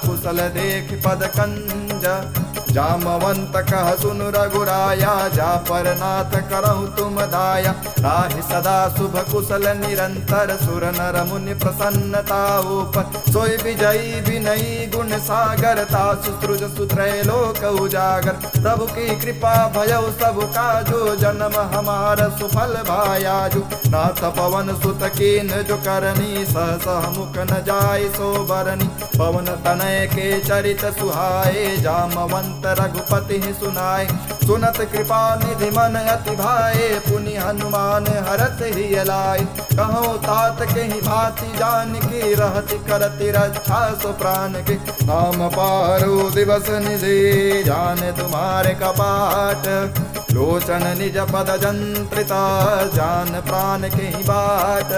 Speaker 1: कुशल देख पद कंज जामवंत कह सुन रघुराया जा पर नाथ करहु तुम दाया ताहि सदा शुभ कुशल निरंतर सुर नर मुनि प्रसन्नता ऊपर सोई विजयी विनयी गुण सागर तासु सृज सुत्रय लोक उजागर प्रभु की कृपा भयउ सब काजो जन्म हमार सुफल भायाजु नाथ पवन सुत कीन जो करनी सहस मुख न जाय सो बरनी पवन तनय के चरित सुहाए जामवंत रघुपति सुनाय सुनत कृपा निधि मन अति भाए पुनि हनुमान हरत ही लाय कहो तात के ही भांति जान की रहति करति रक्षा सो प्राण के नाम पारो दिवस निधि जाने तुम्हारे कपाट लोचन निज पद जंत्रिता जान प्राण के ही बाट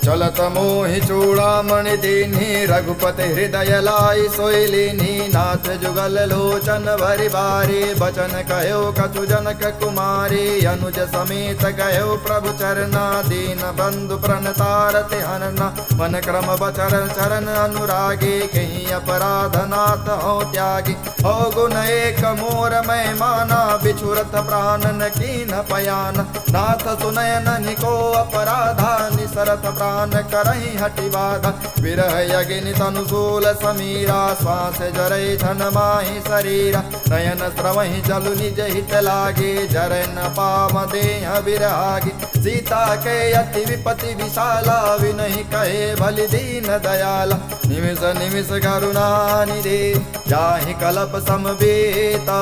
Speaker 1: चलत मोहि चूड़ामणि दीन्ही रघुपति हृदय लाई सोई लीन्ही नाथ जुगल लोचन भरि बारी बचन कहो भयो कछु जनक कुमारी। अनुज समेत गयो प्रभु चरना, दीन बंधु प्रणतारति हरना। मन क्रम बचरण चरण अनुरागी, कहीं अपराध नाथ हो त्यागी। हो गुण एक मोर मैं माना, बिछुरत प्राण न कीन पयान। नाथ सुनयन निको अपराधा, निसरत प्राण करहि हटि बाधा। विरह यज्ञ तनुशूल समीरा, श्वास जरै छन माहि शरीरा। नयन स्रवहि जलु निज हित लागे, जरै न पाव देह विरागी। सीता के अति विपति विशाला, विनहि कहे भलि दीन दयाला। निमिष निमिष करुणा निधे, जाहि कलप समवेता।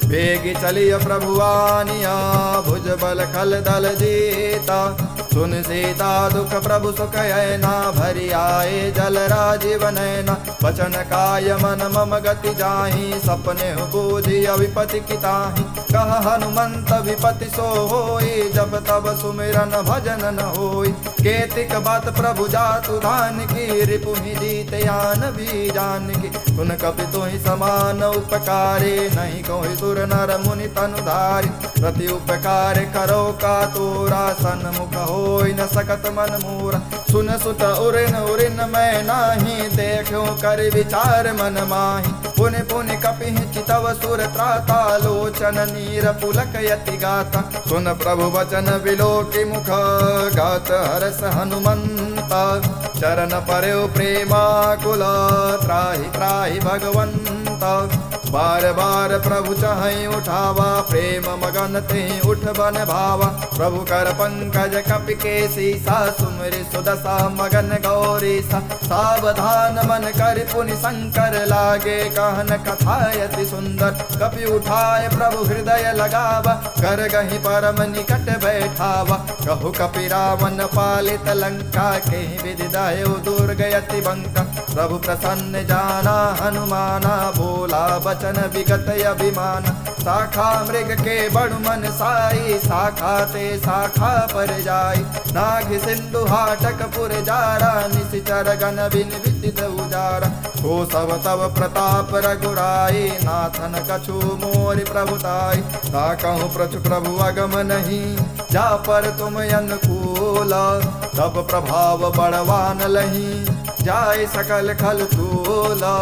Speaker 1: वेगी चलिय प्रभु आनिया, भुज बल खल दल जीता। सुन सीता दुख प्रभु सुख ऐना, भरि आए जल राजीव नैना। वचन काय मन मम गति जाहि, सपने बूझि विपति किताहि। कह हनुमंत विपति सो होई, जब तब सुमिरन भजन न होई। केतिक बात प्रभु जातु धान की, रिपुहि जीत यान भी जान की। सुन कपि तुहि समान उपकारे, नहीं कोई सुर नर मुनि तनुधारी। प्रति उपकार करो का तोरा, सन्मुख होई न सकत मन मोरा। सुन सुत उरिन उरिन मैं नाही, देखो कर विचार मन माही। पुनि पुनि कपिहि चितव सुर त्राता, लोचन नीर पुलक यति गाता। सुन प्रभु वचन विलोकि मुख, गात हरस हनुमंता। चरण पर्यो प्रेमाकुल, त्राहि त्राहि भगवंता। बार बार प्रभु चाहि उठावा, प्रेम मगन तेहि उठ बन भावा। प्रभु कर पंकज कपि केसीसा, सुमिरि सुदशा मगन गौरीसा। सावधान मन कर पुनि शंकर लागे, कहन कथा अति सुंदर। कपि उठाए प्रभु हृदय लगावा, कर गहि परम निकट बैठावा। कहु कपि रावण पालित लंका, केहि विधि दयो दुर्ग यति बंका। प्रभु प्रसन्न जाना हनुमाना, बोला वचन विगत अभिमान। शाखा मृग के बड़ु मन साई, शाखा ते शाखा पर जाई। नाग सिंधु हाटक पुर जारा, निशिचर गण बिन विदित उजारा। हो सब तब प्रताप रघुराई, नाथन कछु मोरि प्रभुताई। ताकहु प्रचु प्रभु अगम नहीं, जा पर तुम अनुकूला। तब प्रभाव बड़वान लही, जाय सकल खल तूला।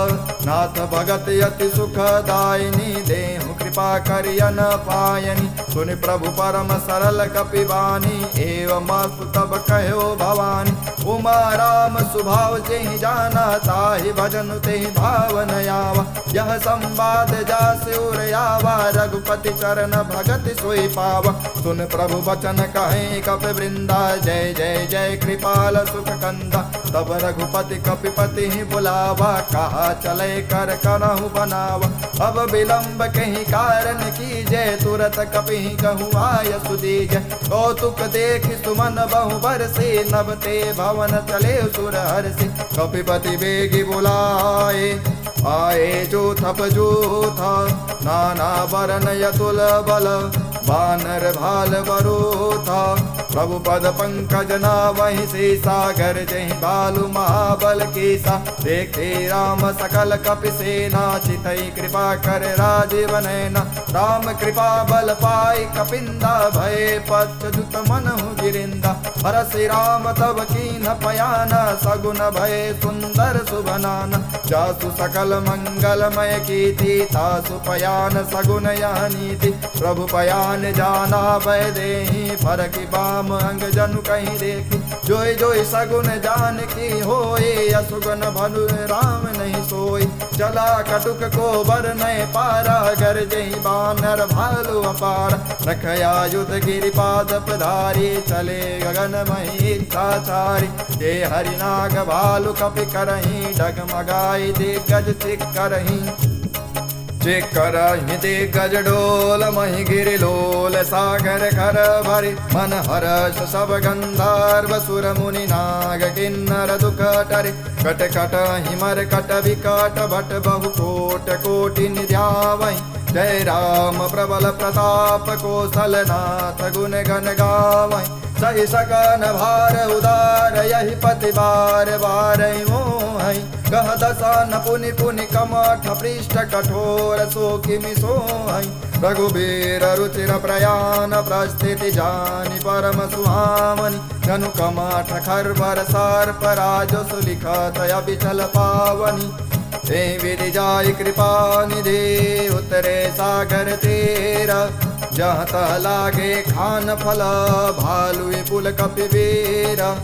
Speaker 1: नाथ भगत अति सुखदायिनी, देहु कृपा करियन पायनी। सुनि प्रभु परम सरल कपिवानी, एवं मास्तु तब कहो भवानी। उमा राम सुभाव जेहि जाना, ताहि भजन तेहि भावन आवा। यह संवाद जासि उर आवा, रघुपति चरण भगत सोई पावा। सुन प्रभु वचन कहे कपि वृंदा, जय जय जय कृपाल सुख कंदा। तब रघुपति कपिपति ही बुलावा, कहा चले कर करहु बनावा। अब विलंब कहीं कारण कीजय, तुरत कपि कहूँ आय सुदीजय। कौतुक देख सुमन बहु बरसे, नभ ते भवन चले सुर हर्षि। कपिपति बेगी बुलाए, आए जो थप जो था। नाना वरन यतुल बल, बानर भाल बरो था। प्रभु पद पंकज नावहि से, सागर जहि बालु महाबल केसा। देखे राम सकल कपि सेना, चितई कृपा कर राजीव नैना। राम कृपा बल पाई कपिंदा, भय पच्युत मनहु गिरिंदा। हरसि राम तब कीन पयाना, सगुन भय सुंदर सुभनाना। जासु सकल मंगलमय कीर्ति, तासु पयान सगुन यह नीति। प्रभु पयान जाना भय देहि, फरकि बाम अंग जनु कहीं देखी। जोई जोई सगुन जान की होए, असुगन भनु राम नहीं सोई। चला कटुक को बर नय पारा, गर जही बानर भालु अपार। रखया युद्ध गिरिपाद पधारी, चले गगन मही इच्छाचारी। हे हरिनाग भालु कपि करही, डगमगाई दिग्गज चिक करही। चिक करहि दिग्गज डोल, मही गिरि लोल सागर खर भरि। मन हर्ष सब गंधर्व सुर मुनि नाग, किन्नर दुख टरि। कट कट हिमर कट विकट भट, बहु कोट कोटि निध्यावहि। जय राम प्रबल प्रताप, कौशलनाथ गुण गण गावहि। सहि सकन भार उदार, यही पति बार बार मोहि। गह दसन पुनि पुनि कमठ, पृष्ठ कठोर सो किमि सोहि। रघुबीर रुचिर प्रयाण प्रस्थिति जानि परम सुहामनि जनु कमठ खर सर्प राजो सुलिखत अबिचल पावनी हे विधि जाय कृपा निधि उतरे सागर तेरा जहाँ तह लागे खान फल भालु पुल कपिवीरा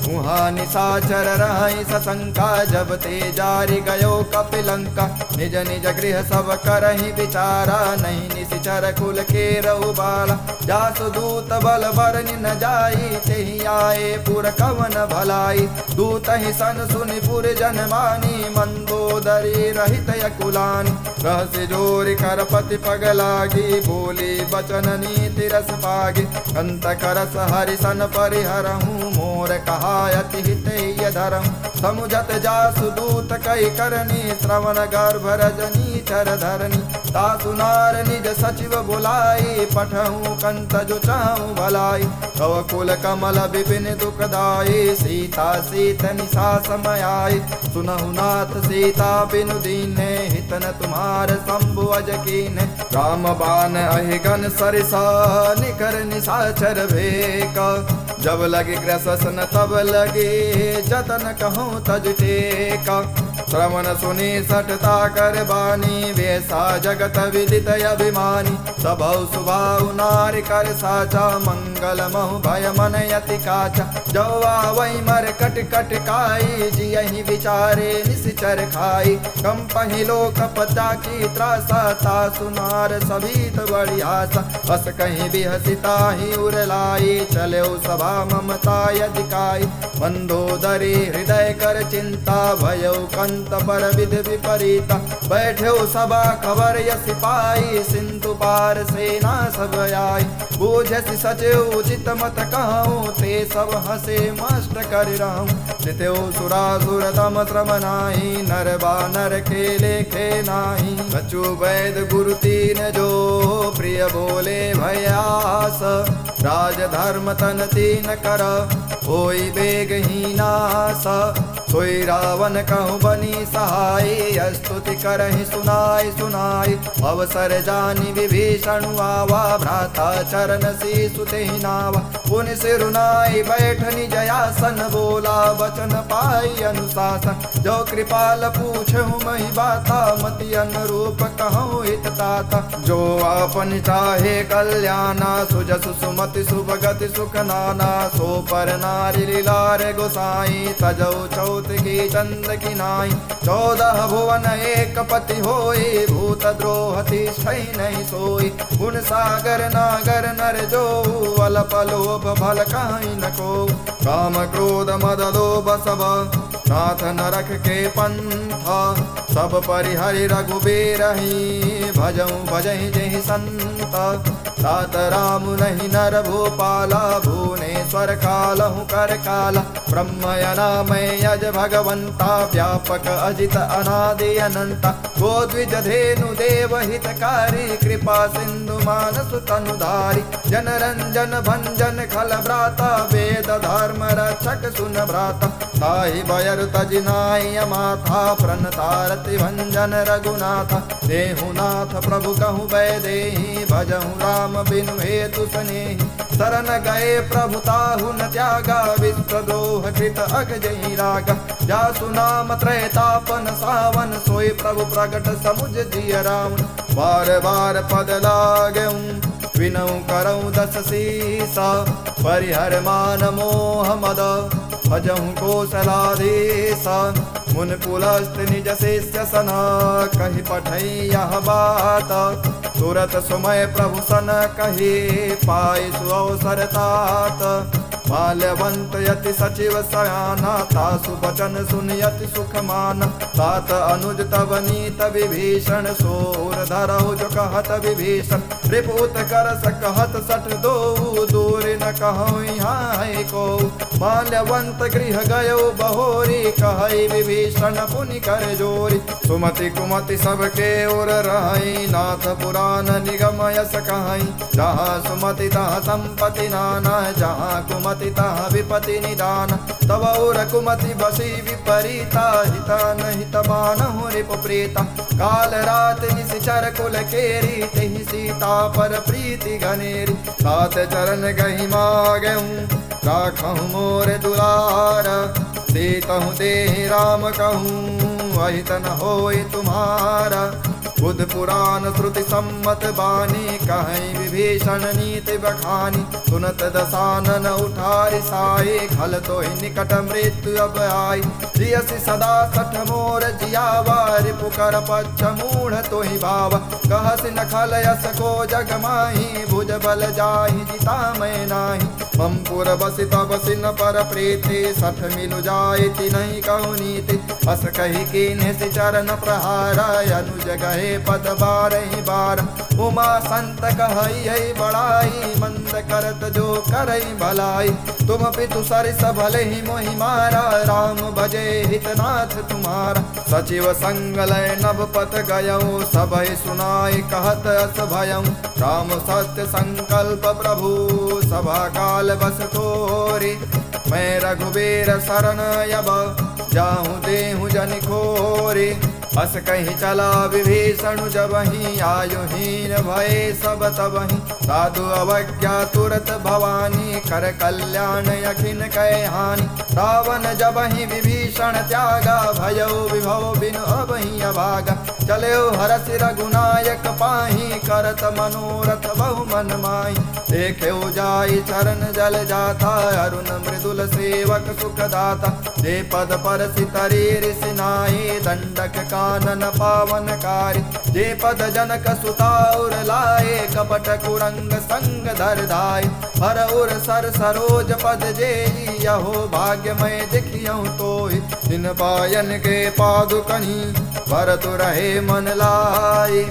Speaker 1: उहाँ निशाचर रहि सशंका जब ते जारी गयो कपिलंका निज निज गृह सब करहि विचारा नहीं निशिचर कुल के रहु बाला जासु दूत बल बरनि न जाई तेहि आए पुर कवन भलाई दूत ही सन सुनि पुर जन मानी मंदोदरी रहित यकुलानी रहस्य जोरि करपति पग लागी बोली बचन नीति रस पागी अंत करस हरि सन परिहरहूँ मोर कहा अति हितैय धरम समुझत जासु दूत कई करनी श्रवण गर्भ रजनी चर धरनी तासु नार निज सचिव बुलाई पठहूँ कंत जो चाहूँ भलाई तव कुल कमल विपिन दुखदाई सीता सीत निशा समयाई सुनहु नाथ सीता बिनु दीने हितन तुम्हार शंभु अज कीने राम बान अहिगन सरिसा निकर निशाचर भेक जब लगे ग्रसन तब लगे जतन कहूँ तज टेका श्रवण सुनी सटता कर बानी वैसा जगत विदित अभिमानी सबौ सुभाउ नारि कर साचा मंगल महु भय मन यति काचा जौआ वही मर कट कट काई जियहि विचारे निशिचर खाई कम पहिलो कपचा की त्रासा ता सुनार सभीत बड़ी आशा बस कहीं भी हसिता ही उरलाई चले सभा ममता यदिकाई मंदोदरी हृदय कर चिंता भयो कंत पर विधि विपरीता बैठे सभा खबर यस पाई सिंधु पार सेना सब आई बूझसि सचिव उचित मत कहूँ ते सब हसे मस्त कर रहूँ जितेऊ सुरासुर तम श्रम नाही नर बानर के लेखे नाही बचु वैद गुरु तीन जो प्रिय बोले भयास राज धर्म तन तीन कर होई बेगहीनास सोई रावण कहूँ बनी सहाय स्तुति करहि सुनाई सुनाई अवसर जानी विभीषण आवा भ्राता चरण शीसु तेहि नावा पुनि सिरुनाई बैठनी जयासन बोला वचन पाई अनुशासन जो कृपाल पूछहु मही बाता मति अनुरूप कहूँ हित ताता जो आपन चाहे कल्याणा सुजसु सुमति सुभगति सुख नाना सो पर नारी लीलार गोसाई तजौ चौथ की चंद की नाई 14 भुवन एक पति होई भूत द्रोहति छई नहीं सोई गुण सागर नागर नर जो अल्प लोभ भल कहीं न को काम क्रोध मद लोभ सब नाथ नरक के पंथा सब परिहरि रघुबीर ही भजऊ भजहि जेहि संत तात राम नहीं नर भूपाला भुवनेश्वर कालहु कर काला ब्रह्मयना मैं यज भगवंता व्यापक अजित अनादि अनंता गोद्विज धेनु देव हितकारी कृपा सिंधु मानसु तनुधारी जन रंजन भंजन खल भ्राता वेद धर्म रक्षक सुन भ्राता ताहि बयर तजिनाय माथा प्रणतारति भंजन रघुनाथ देहुनाथ प्रभु कहु वैदेही भजहु राम बिनु हेतु स्नेहि शरण गए प्रभु ताहु न त्यागा विश्वद्रोह कृत अगजहि रागा जासु नाम त्रैतापन सावन सोई प्रभु प्रगट समुझ जिय रावण बार बार पद लागऊं विनऊ करऊं दस सीसा परिहर मान मोह मद भजहु कौशलाधीसा मुन पुलस्त निज शिष्य सना कहि पठई यह बात तुरत सुमय प्रभु सन कही पाई सुअवसर तात माल्यवंत यति सचिव सयाना तासु बचन सुनियति सुख माना तात अनुज तब नीत विभीषण सोर धरहु जो कहत विभीषण रिपुत कर सकहत सठ दो दूर न कहु यहाँ को माल्यवंत गृह गयो बहोरी कहई विभीषण पुनि कर जोरी सुमति कुमति सबके ओर रही नाथ पुराण निगम यस कहाई जहाँ सुमति तहाँ संपत्ति नाना जहाँ कुमति मतितः विपति निदान तव रघुमति बसी विपरीता हिता न हितमानहु रिपु प्रीता काल रात निशिचर कुल केरी तेहि सीता पर प्रीति घनेरी सात चरण गहि मागहूँ राखहु मोर दुलार सीतहु देहि राम कहूँ अहित न होय तुम्हारा बुध पुराण श्रुति सम्मत बानी कहीं विभीषण नीति बखानी सुनत दसानन उठारि साई खल तो ही निकट मृत्यु अब आई जियसि सदा सठ मोर जियावा रिपु कर पच्छ मूढ़ तो ही भावा कहसि न खल यस को जग माही भुज बल जाहि जिता मैं नाही मम पुर बसि तब सिन पर प्रीति सठ मिलु जाय नहीं कहु नीति अस कही कीन्ह सि चरण प्रहारा अनुज गहे पद बारहि बार उमा संत कहई बड़ाई मंद करत जो करई भलाई तुम पितु सरिस भले ही मोहि मारा राम भजे हितनाथ तुम्हारा सचिव संग लय नभ पत गयऊ सबहि सुनाई कहत अस भयऊ राम सत्य संकल्प प्रभु सभा काल बस तोरी मैं रघुबीर शरण यब जाहूँ देहूँ जन खोरी अस कहीं चला विभीषण जबहि आयुहीन भये सब तबहि साधु अवज्ञा तुरत भवानी कर कल्याण यखिन कै हानि रावण जबहि विभीषण त्यागा भयो विभव बिनु अबहि अभागा चलो हरसि रघुनायक पाही करत मनोरथ बहु मन माही देखे जाई चरण जल जाता अरुण मृदुल सेवक सुखदाता जे पद पर सितरी ऋषिनाई दंडक कानन पावनकारी जे पद जनक सुताउर लाए कपट कुरंग संग धर धाय हर उर सर सरोज पद जेई यहो भाग्यमय देखियहु तोहि जिन पायन के पादुकनि भरतु रहे मन लाई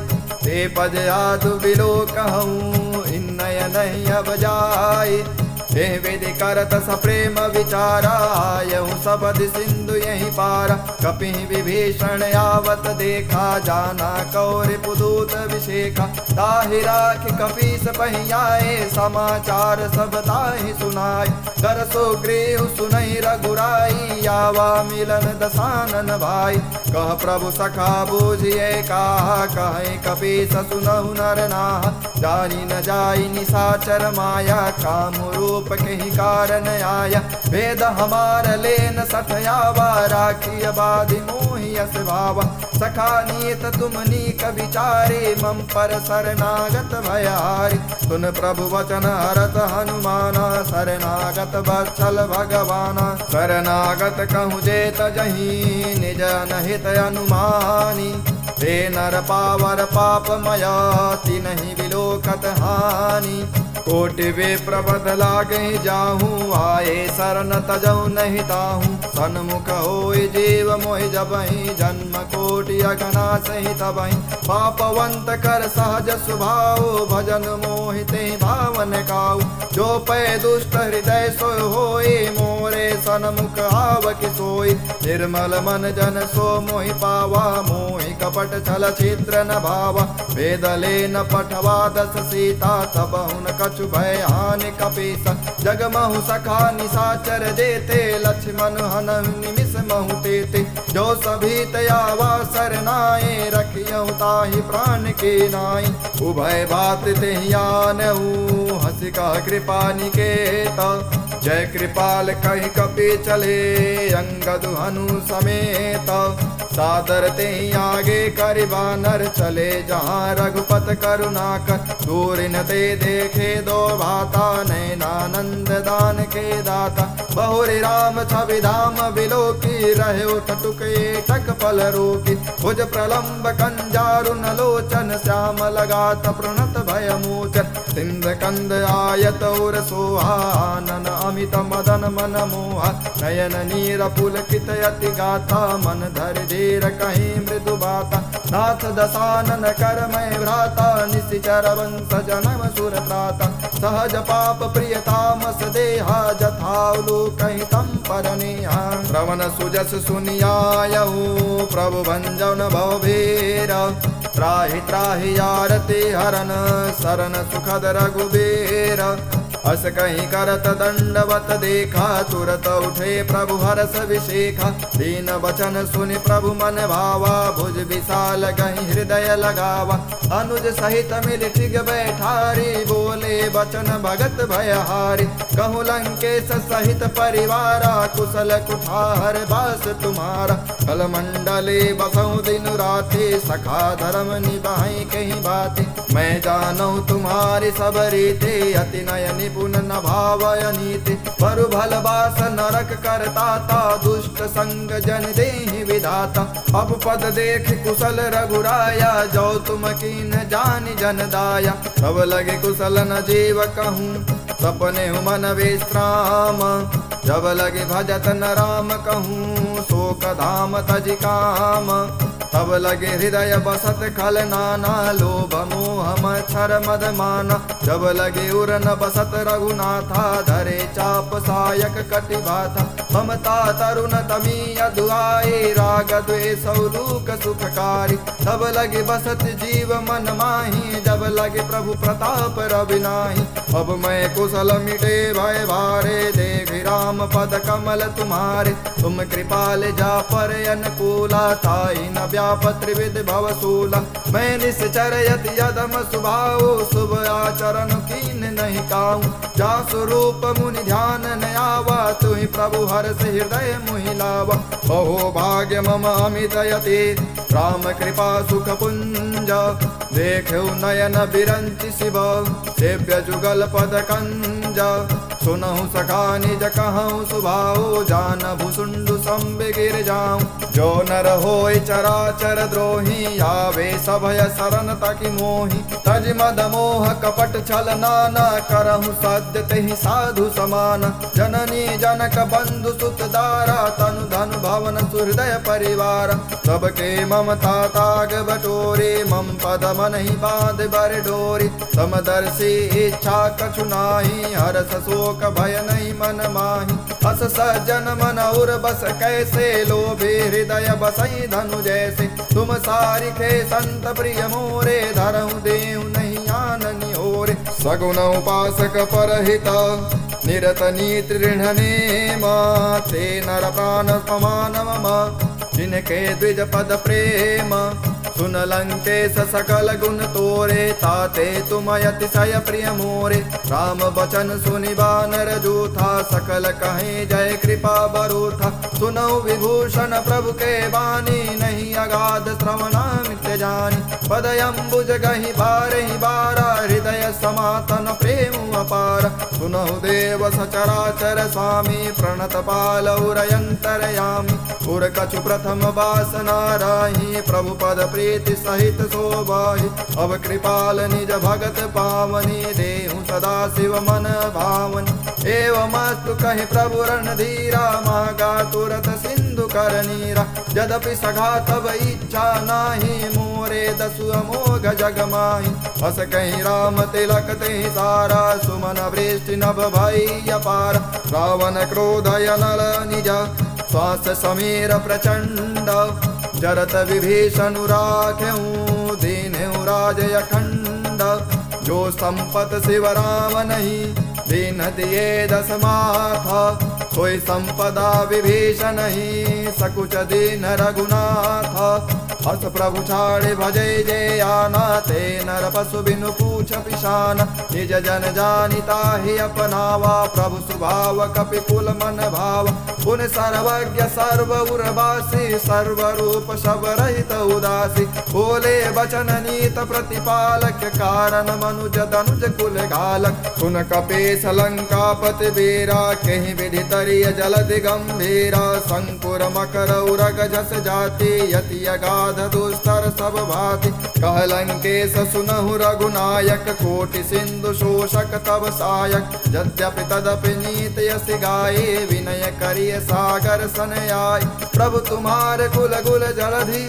Speaker 1: ते पद आदु बिलो कहूँ इन नयन अब जाय हे वेद करत सप्रेम विचारा यहु सबद सिंधु यही पारा कपि विभीषण आवत देखा जाना कौर पुदूत विषेखा ताहि राख कपीस पहियाए समाचार सब ताहि सुनाय कर सो गृह सुनहि रघुराई आवा मिलन दसानन भाई कह प्रभु सखा बूझिए कहा कहे कपीस सुनहु नर नाह जानी न जाई निशाचर माया काम रूप कहीं कारण आया वेद हमार लेन सठयावा राखिय बाधि मोहि अस भावा सखा नीत तुम नीक विचारे मम पर शरणागत भयारी सुन प्रभु वचन हरत हनुमाना शरणागत वत्सल भगवाना शरणागत कहूँ जेत जही निज अनहित अनुमानी ते नर पावर पाप मया तिन्हि विलोकत हानि कोटि वे प्रबद लागे जाहूँ आए शरण तजऊ नहीं ताहूँ सन्मुख होय जीव मोहि जबहि जन्म कोटि अगना सही तबहि पापवंत कर सहज स्वभाव भजन मोहिते भावन काऊ जो पै दुष्ट हृदय सोय होय मोरे सन्मुख आव कि सोय निर्मल मन जन सो मोहि पावा मोहि कपट छल छिद्र न भावा वेदले न पठवा दस सीता तब हुन कछु भय हानि कपीस जगमहु सखा निशाचर देते लक्ष्मण हन निमिष महु तेते जो सभी तयावा सरनाए रखियहु ताहि प्राण के नाई उभय बात तेहियानहु हंस का कृपा निकेता जय कृपाल कहि कपि चले अंगद हनु समेत सादर ते आगे करि बानर चले जहाँ रघुपत करुणाकर दूर न ते देखे दो भाता नैनानंद दान के दाता बहुरी राम छवि धाम बिलोकी रहे उठ टुके टक पल रोकी भुज प्रलम्ब कंजारुन लोचन श्याम लगात प्रणत भय मोचन सिंध कंद आयत और सोहानन अमित मदन मन मोहा नयन नीर पुलकित यति गाथा मन धर धीर कहीं मृदु बाता नाथ दसानन कर मैं भ्राता निशिचर वंश जन्म सुर त्राता सहज पाप प्रियतामस देहा जथावलो कहीं तम पर नेहा श्रवण सुजस सुनियायऊ प्रभु भंजन भवभीर त्राहि त्राहि यारति हरन शरण सुखद रघुबीर अस कहीं करत दंडवत देखा, तुरत उठे प्रभु हरस विशेखा। दीन वचन सुनि प्रभु मन भावा, भुज विशाल गहि हृदय लगावा। अनुज सहित मिल टिग बैठारी, बोले वचन भगत भयहारी। कहूँ लंकेश सहित परिवारा, कुशल कुठार बास तुम्हारा। कल मंडले बसऊँ दिन राते, सखा धर्म निभाई कहीं बातें। मैं जानू तुम्हारी सब रीते, अति नय निपुण न भावय नीति। परु भल बास नरक करता ता, दुष्ट संग जन देहि विधाता। अब पद देख कुशल रघुराया, जो तुम कीन जानि जन दाया। तब लगे कुशल न जीव कहूँ, सपने मन विश्राम। जब लगे भजत न राम कहूँ, शोक धाम तज काम। तब लगे हृदय बसत खल नाना, लोभ मोह मच्छर मद माना। जब लगे उर न बसत रघुनाथा, धरे चाप सायक कटि बाथा। ममता तरुण तमी अधुआए, राग द्वेष लूक सुखकारी। तब लगे बसत जीव मन माही, जब लगे प्रभु प्रताप रवि नाही। अब मैं कुशल मिटे भय भारे, देख राम पद कमल तुम्हारे। तुम कृपाल जा पर अनुकूला, ताई न व्याप त्रिविध भवसूला। मैं निश्चर यति यदम सुभाओ, शुभ आचरण कीन नहीं काऊँ। जा स्वरूप मुनि ध्यान न आवा, तुहि प्रभु हर्ष हृदय मुहि लावा। अहो भाग्य मम अमित यति, राम कृपा सुख पुंज। देखो नयन बिरंचि शिव, सेव्य जुगल पद कंज। सुनहु सखा निज कहूँ सुभाओ, जान भुसुंडु संबे गिर जाऊँ। जो नर होय चराचर द्रोही, आवे सभय शरण तकि मोहि। तज मद मोह कपट छल नाना, करहु सद्य तेहि साधु समान। जननी जनक बंधु सुत दारा, तनु धनु भवन सुहृदय परिवार। सबके ममता ताग बटोरे, मम पद मन ही बांध बर डोरी। समदर्शी इच्छा कछु नाही, हरस शोक भय नहीं मन माही। अस सज्जन मन उर बस कैसे, लोभे हृदय बसई धनु जैसे। तुम सारिखे संत प्रिय मोरे, धरहु देहु नहीं आननि ओरे। सगुन उपासक परहित, निरत नीति ऋण नेम। ते नर प्राण समान मम, जिनके द्विज पद प्रेम। सुन लंकेश सकल गुण तोरे, ताते तुम अतिशय प्रिय मोरे। राम बचन सुनि बानर जूथा, सकल कहें जय कृपा बरूथा। सुनौ विभूषण प्रभु के बानी, नहीं अगाध श्रवणामित जानी। पदयंबुज गहि बारहि बारा, हृदय समातन प्रेम अपार। सुनहु देव सचराचर स्वामी, प्रणत पाल उरयंतरयामी। उर कछु प्रथम वासना राही, प्रभु पद प्रीति सहित शोभाहि। अब कृपाल निज भगत पावनी, देहु सदा शिव मन भावनी। एवमस्तु कहि प्रभु रणधीरा, मागा तुरत सिंधु कर नीरा। यद्यपि सघा तब इच्छा नाही, मोरे दसु अमोघ जग माही। हस कहीं राम तिलक तेहि सारा, सुमन वृष्टि नभ भई अपार। रावण क्रोध अनल निज, श्वास समीर प्रचंड। जरत विभीषण राख्यऊँ, दीन्हु राज अखंड। जो संपत शिव राम नहीं, दीन दिए दस माथा। सोई संपदा विभीषण नहीं, सकुच दीन रघुनाथ। हस प्रभु छाड़े भजे जय आना, ते नर पशु बिनु पूछ पिशान। निज जन जानिता ही अपनावा, प्रभु स्वभाव कपि कुल मन भाव। पुन सर्वज्ञ सर्व उर्वासी, सर्व रूप सब रहित उदासी। बोले बचन नीत प्रतिपालक, कारण मनुज दनुज कुल घालक। सुन कपीस लंकापति वीरा, कहीं विधि तरिय जलधि गंभीरा। शंकुर मकर उरग झस जाति, यति अगाध दुस्तर सब भाति। कह लंकेश सुनहु रघुनायक, कोटि सिंधु शोषक तब सायक। यद्यपि तदपि नीति यस गाये, विनय करिय सागर सन आय। प्रभु तुम्हारे कुल गुल जलधि,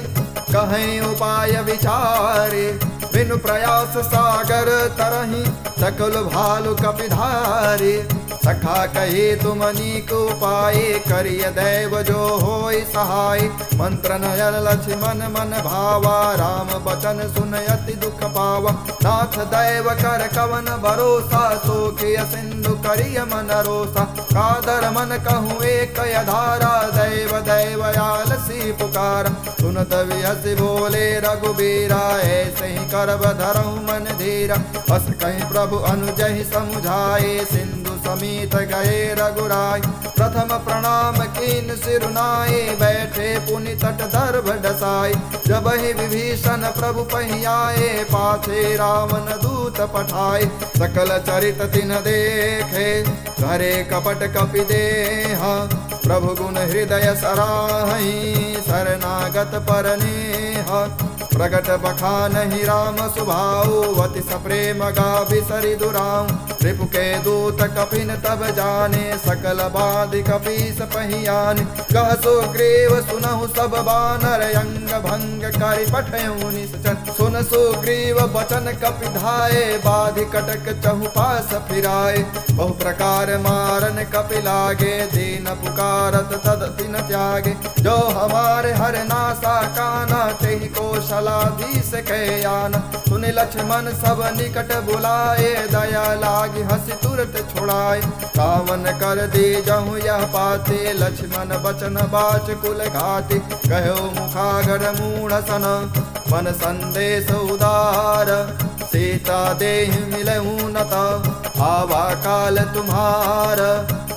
Speaker 1: कहें उपाय विचारे। बिनु प्रयास सागर तरहि, सकल भालु कपिधारे। सखा कहे तुम अनीक उपाय, करिय दैव जो होय सहाय। मंत्र नयन लक्ष्मण मन भावा, राम बचन सुन अति दुख पावा। नाथ दैव कर कवन भरोसा, सोखिय सिंधु करिय मन रोसा। कादर मन कहूँ एक धारा, दैव दैव आलसी पुकार। सुनत विहस बोले रघुबीरा, ऐसे ही करब धरहु मन धीरा। बस कहीं प्रभु अनुजहि समुझाए, सिंधु समीत गए रघुराय। प्रथम प्रणाम कीन सिरुनाए, बैठे पुनि तट दर्भ डसाई। जब ही विभीषण प्रभु पहियाए, पाछे रावण दूत पठाए। सकल चरित तिन देखे, करे कपट कपि देहा। प्रभु गुण हृदय सराहि, शरणागत परनेहा। प्रगट बखानहि राम सुभाऊ, अति सप्रेम गाभि सरि दुराऊ। रिपु के दूत कपिन तब जाने, सकल बाधि कपीस पहियाने। कह सुग्रीव सुनहु सब बानर, अंग भंग करि पठयउ निश्चर। सुन सुग्रीव बचन कपि धाये, बाधि कटक चहु पास फिराए। बहु प्रकार मारन कपि लागे, दीन पुकारत तद तिन त्यागे। जो हमारे हर नासा काना, तेहि कौशलाधीश के आना। सुनि लक्ष्मण सब निकट बुलाए, दया लागी हंसी तुरत छुड़ाए। रावण कर दी जहु यह पाते, लक्ष्मण बचन बाच कुल घाति। कहो मुखागर मूढ़ सन, मन संदेश उदार। सीता देहि मिलहु नता, आवा काल तुम्हार।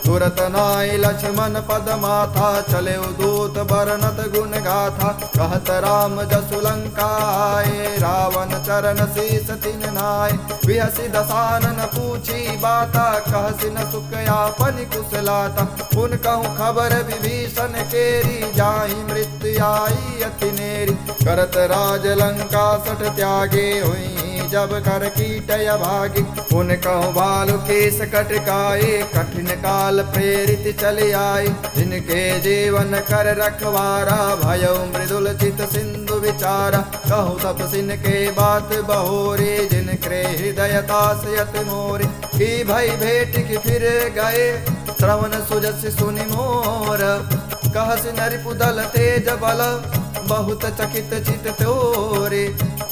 Speaker 1: तुरत नाई लक्ष्मण पद माथा, चले दूत बरनत गुण गाथा। कहत राम जसु लंका आए, रावण चरण शीस तिन नाय। बिहसि दसानन पूछी बाता, कहसि न सुख आपन कुशलाता। पुन कहूँ खबर विभीषण केरी, जाहि मृत्यु आई अति नेरी। करत राज लंका सठ त्यागे, हुई जब कर कीटय भागी। पुन कहूँ भालु केस कटकाए, कठिन काल प्रेरित चले आए। जिनके जीवन कर रखवारा, भयो मृदुल चित सिंधु विचारा। कहूँ तपसिन के बात बहोरे, जिनके हृदय तासयत मोरे। की भई भेट की फिर गए, श्रवण सुजस सुनि मोर। कहसि नरिपुदल तेज बल, बहुत चकित चित तोरे।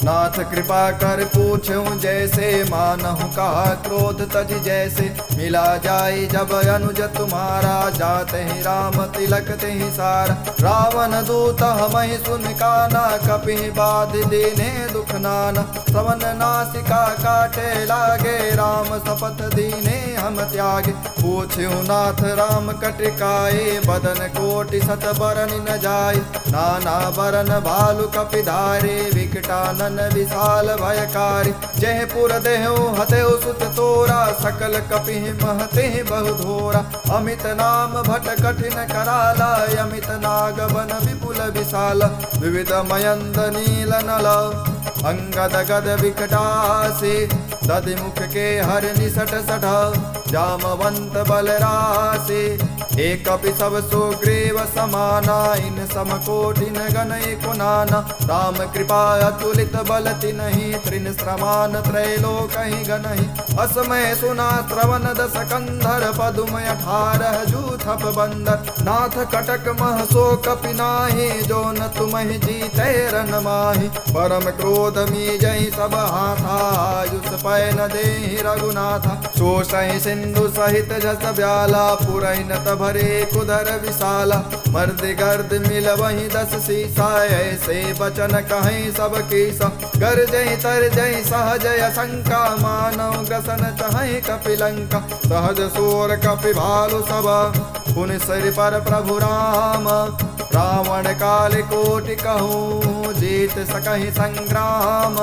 Speaker 1: नाथ कृपा कर पूछूं जैसे, मानहु कहा क्रोध तज जैसे। मिला जाए जब अनुज तुम्हारा, जाते ही राम तिलक तेहि सारा। रावण दूत हमहि सुन काना, कपि बाधि दीने दुख नाना। सवन नासिका काटे लागे, राम शपथ दीने हम त्यागे। पूछूं नाथ राम कटिकाए, बदन कोटि सत बरन न जाए। नाना बरन भालु कपि धारे, विकटानन विशाल भयकारी। जय पुर देहु हतेउ सुत तोरा, सकल कपि महते बहु धोरा। अमित नाम भट कठिन कराला, अमित नाग बन विपुल विशाल। विविध मयंद नील नल, अंगद गद विकटासे। दधि मुख के हर निसट सठ, जामवंत बलरासे। एक कपि सब सुग्रीव समाना, इन समकोटिन गण एको नाना। राम कृपा अतुलित बल तिन्हि, त्रिन श्रमान त्रैलोकहि गणहि। असमय सुना श्रवण दस कंधर, पदुम 18 जूथप बंदर। नाथ कटक मह सो कपि नाहि, जो न तुमहि जीते रन माहि। परम क्रोध मी जहि सब हाथा, आयुष पै न देहि रघुनाथा। शोषहि सिंधु सहित जस ब्याला, पुरैन भरे कुदर विशाला। मर्द गर्द मिल वहीं 10 सीसा, ऐसे बचन कहीं सब कीसा। कर जय तर जय सहज असंका, मानव ग्रसन चहै कपिलंका। सहज सोर कपि भालु सब, पुनि सिर पर प्रभु राम। रावण काल कोटि कहूँ, जीत सकहि संग्राम।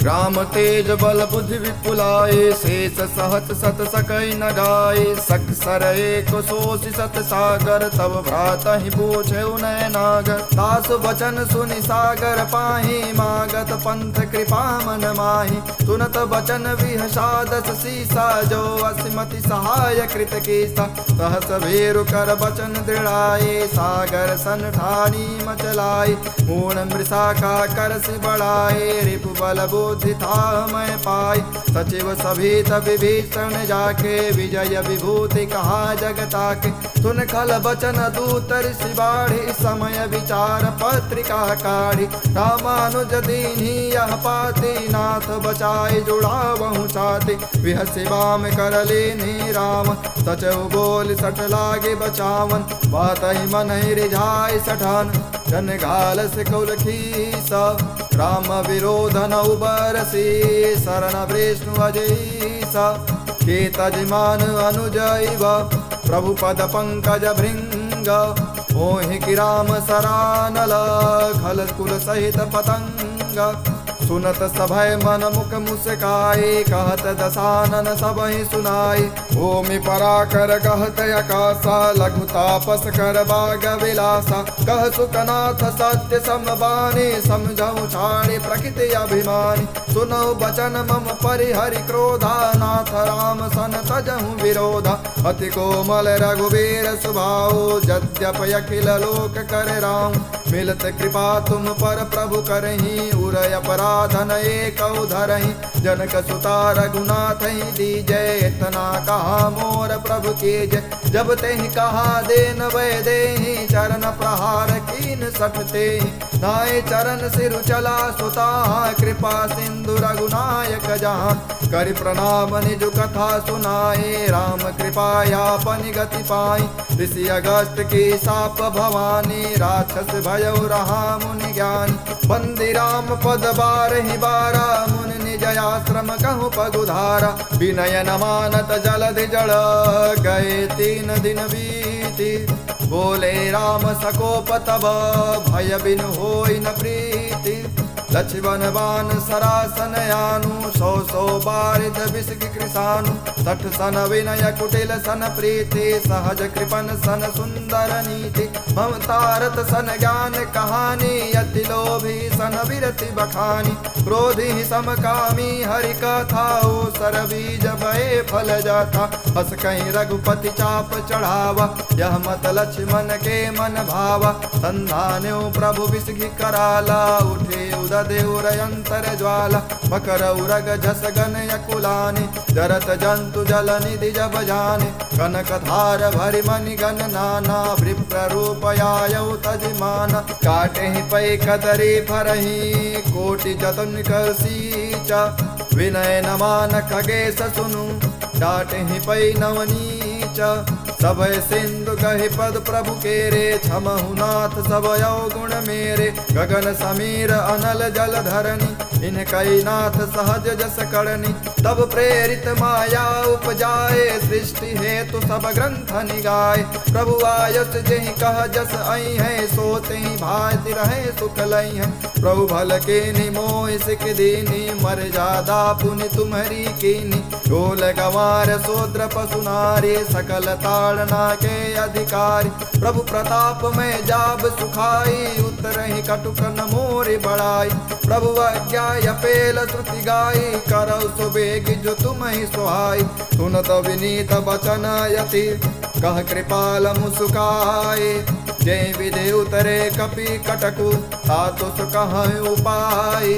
Speaker 1: राम तेज बल बुद्धि विपुलाए, शेष सहत सत सकई न गाए। सख सर एक सोषि सत सागर, तब भ्रातहि पूछे नय नागर। दास बचन सुनि सागर पाहि, मागत पंथ कृपा मन माहि। सुनत बचन विहसादस सीसा, जो असिमति सहाय कृत कीसा। सहस भेरु कर बचन दृढ़ाए, सागर सन ठानी मचलाए। मूर्ण मृषा का करसि बढ़ाए, रिपु बल बोध बुद्धि था मैं पाई। सचिव सभीत विभीषण जाके विजय विभूति कहा जगता के। सुन खल बचन दूत ऋषि बाढ़ी समय विचार पत्रिका काढ़ी। रामानुज दीन्ही यह पाती नाथ बचाई जुड़ावहु छाती। विहसी बाम कर लेनी राम सचौ बोल सठ लागे बचावन। बात ही मन ही रिझाई सठान जन घाल से कुल खीसा। राम विरोध न उबरसी शरण विष्णु अजईसा। के तजमान अनुजैव प्रभु पद पंकज भृंग। मोहि कि राम सरानल खल कुल सहित पतंग। सुनत सभय मन मुख मुस्काए कहत दसानन सबहि सुनाई। भूमि पराकर कहत आकाशा लघु तापस कर बाग विलासा। कह सुकनाथ सत्य समबानी समझऊ छाड़ी प्रकृति अभिमानी। सुनौ बचन मम परिहरि क्रोधा नाथ राम सन तजहु विरोधा। अति कोमल रघुवीर सुभाऊ यद्यप अखिल लोक कर राम। मिलत कृपा तुम पर प्रभु करही उरय अपराधन एक धरही। जनक सुता रघुनाथ दीजय इतना कहा मोर प्रभु के जय। जब तेहि कहा देन वै देहि चरण प्रहार कीन सठते। नाय चरण सिरु चला सुता कृपा सिंधु रघुनायक जहाँ। कर प्रणाम निज कथा सुनाए राम कृपायापन गति पाई। ऋषि अगस्त की साप भवानी राक्षस भयउ रहा मुनि ज्ञानी। बंदी राम पद बारहि बारा मुनि निज आश्रम कहु पगुधारा। विनय न मानत जलधि जड़ गए 3 दिन बीती। बोले राम सकोप तब भय बिनु होई न प्रीति। लक्ष्मण बान सरासन यानु 100 बारिद बिसक कृसानु। 60 सन विनय कुटिल सन प्रीति सहज कृपन सन सुंदर नीति। ममतारत सन ज्ञान कहानी अति लोभी सन विरति बखानी। क्रोधी समकामी हरि कथा सर बीज भय फल जाता। हस कहीं रघुपति चाप चढ़ावा यह मत लक्ष्मण के मन भावा। संधान्यो प्रभु विसखी कराला उठे उदय देउरयंतर ज्वाला। मकर उरग झस गन यकुलानि जरत जंतु जल निधि जब जाने। कनक धार भरि मणि गण नाना विप्र रूप आयौ तजमाना। काटे ही पै कदरी फरही कोटि जतन कर सींचा। विनय न मान खगेश सुनु डाटे ही पै नवनीचा। सबय सिंधु कहि पद प्रभु केरे क्षमहु नाथ सब गुण मेरे। गगन समीर अनल जल धरनी इनकई नाथ सहज जस करनी। तब प्रेरित माया उपजाए सृष्टि हेतु सब ग्रंथ निगाए। प्रभु आयस जेहि कह जस आई है सोते ही भाति रहे सुख लई है। प्रभु भल के निमोहि सिख दीनी मर्यादा पुनि तुम्हरी कीनी। ढोल गंवार शूद्र पशु नारी सकल ताड़ना के अधिकारी। प्रभु प्रताप में जाब सुखाई उतरहि कटुक न मोरि बड़ाई। प्रभु आज्ञा पेल श्रुति गाई करौ सुबेग जो तुम ही सुहाई। सुनत विनीत बचन यति कह कृपाल मुस्काए। जय विधि उतरे कपि कटकु तातु सुकह उपाय।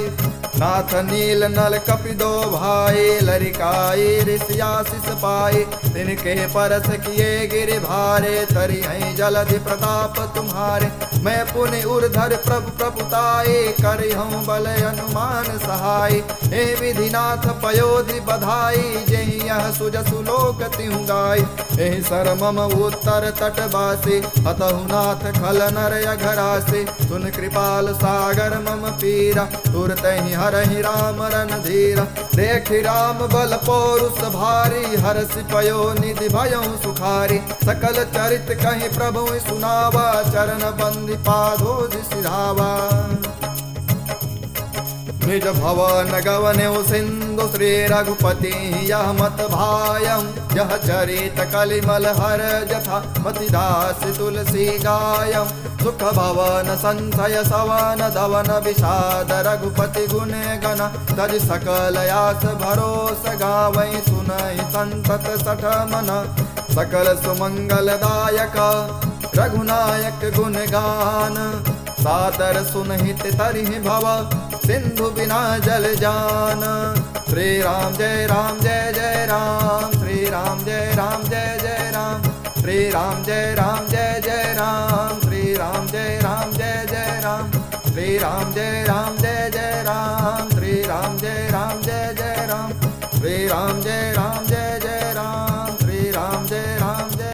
Speaker 1: नाथ नील नल कपि दो भाई लरिकाई ऋषि आशीष पाए। तिनके परस किए गिरि भारे तरि हैं जलधि प्रताप तुम्हारे। मैं पुनि उर्धर प्रभु प्रभुताए करि हूँ बल अनुमान सहाय। हे विधिनाथ पयोधि बधाई जेहि यह सुजसु लोक तिहु गाय। एहि सर मम उत्तर तटवासी हतहु नाथ खल नर अघरासे। सुन कृपाल सागर मम पीरा तुरत ही हरहि राम रणधीरा। देखि राम बल पौरुष भारी हरषि पयो निधि भयउ सुखारी। सकल चरित कहि प्रभु सुनावा चरण बंदी पादोज सिधावा। निज भवन गवन्यु सिंधु श्री रघुपति यह मत भायं। यह चरित कलिमल हर जथा मति दास तुलसी गायं। सुख भवन संशय सवन धवन विषाद रघुपति गुण गण। तज सकल आस भरोस गावै सुनहि संतत सठ मन। सकल सुमंगल दायक रघुनायक गुण गान। सादर सुनहित तरिहि भव सिंधु बिना जल जान। श्री राम जय राम जय जय राम, श्री राम जय राम जय जय राम, श्री राम जय राम जय